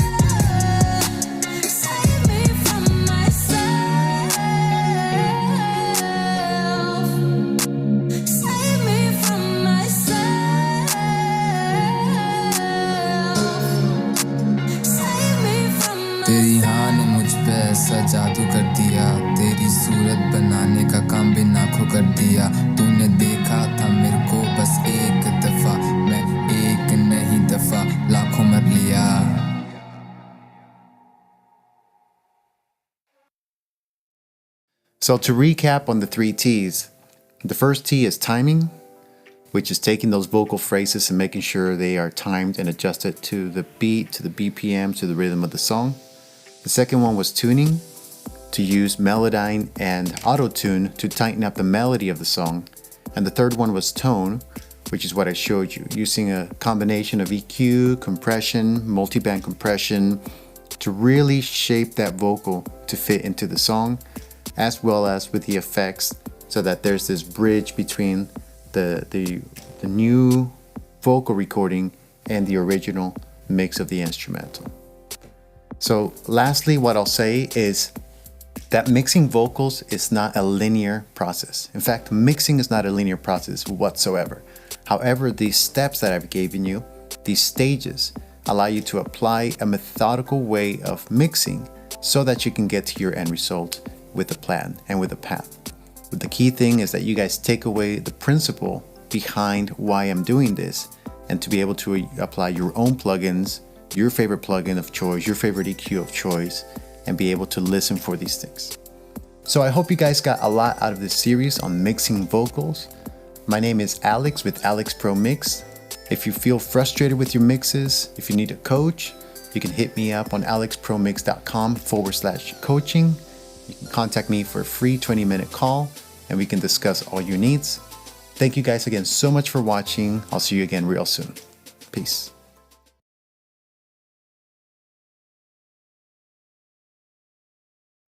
Save me from myself. Save me from myself. Save me from myself. तेरी So to recap on the 3 T's, the first T is timing, which is taking those vocal phrases and making sure they are timed and adjusted to the beat, to the BPM, to the rhythm of the song. The second one was tuning, to use Melodyne and Auto-Tune to tighten up the melody of the song. And the third one was tone, which is what I showed you, using a combination of EQ, compression, multiband compression to really shape that vocal to fit into the song, as well as with the effects so that there's this bridge between the new vocal recording and the original mix of the instrumental. So lastly, what I'll say is that mixing vocals is not a linear process. In fact, mixing is not a linear process whatsoever. However, these steps that I've given you, these stages, allow you to apply a methodical way of mixing so that you can get to your end result with a plan and with a path. But the key thing is that you guys take away the principle behind why I'm doing this and to be able to apply your own plugins, your favorite plugin of choice, your favorite EQ of choice, and be able to listen for these things. So I hope you guys got a lot out of this series on mixing vocals. My name is Alex with Alex Pro Mix. If you feel frustrated with your mixes, if you need a coach, you can hit me up on alexpromix.com/coaching. You can contact me for a free 20-minute call and we can discuss all your needs. Thank you guys again so much for watching. I'll see you again real soon. Peace.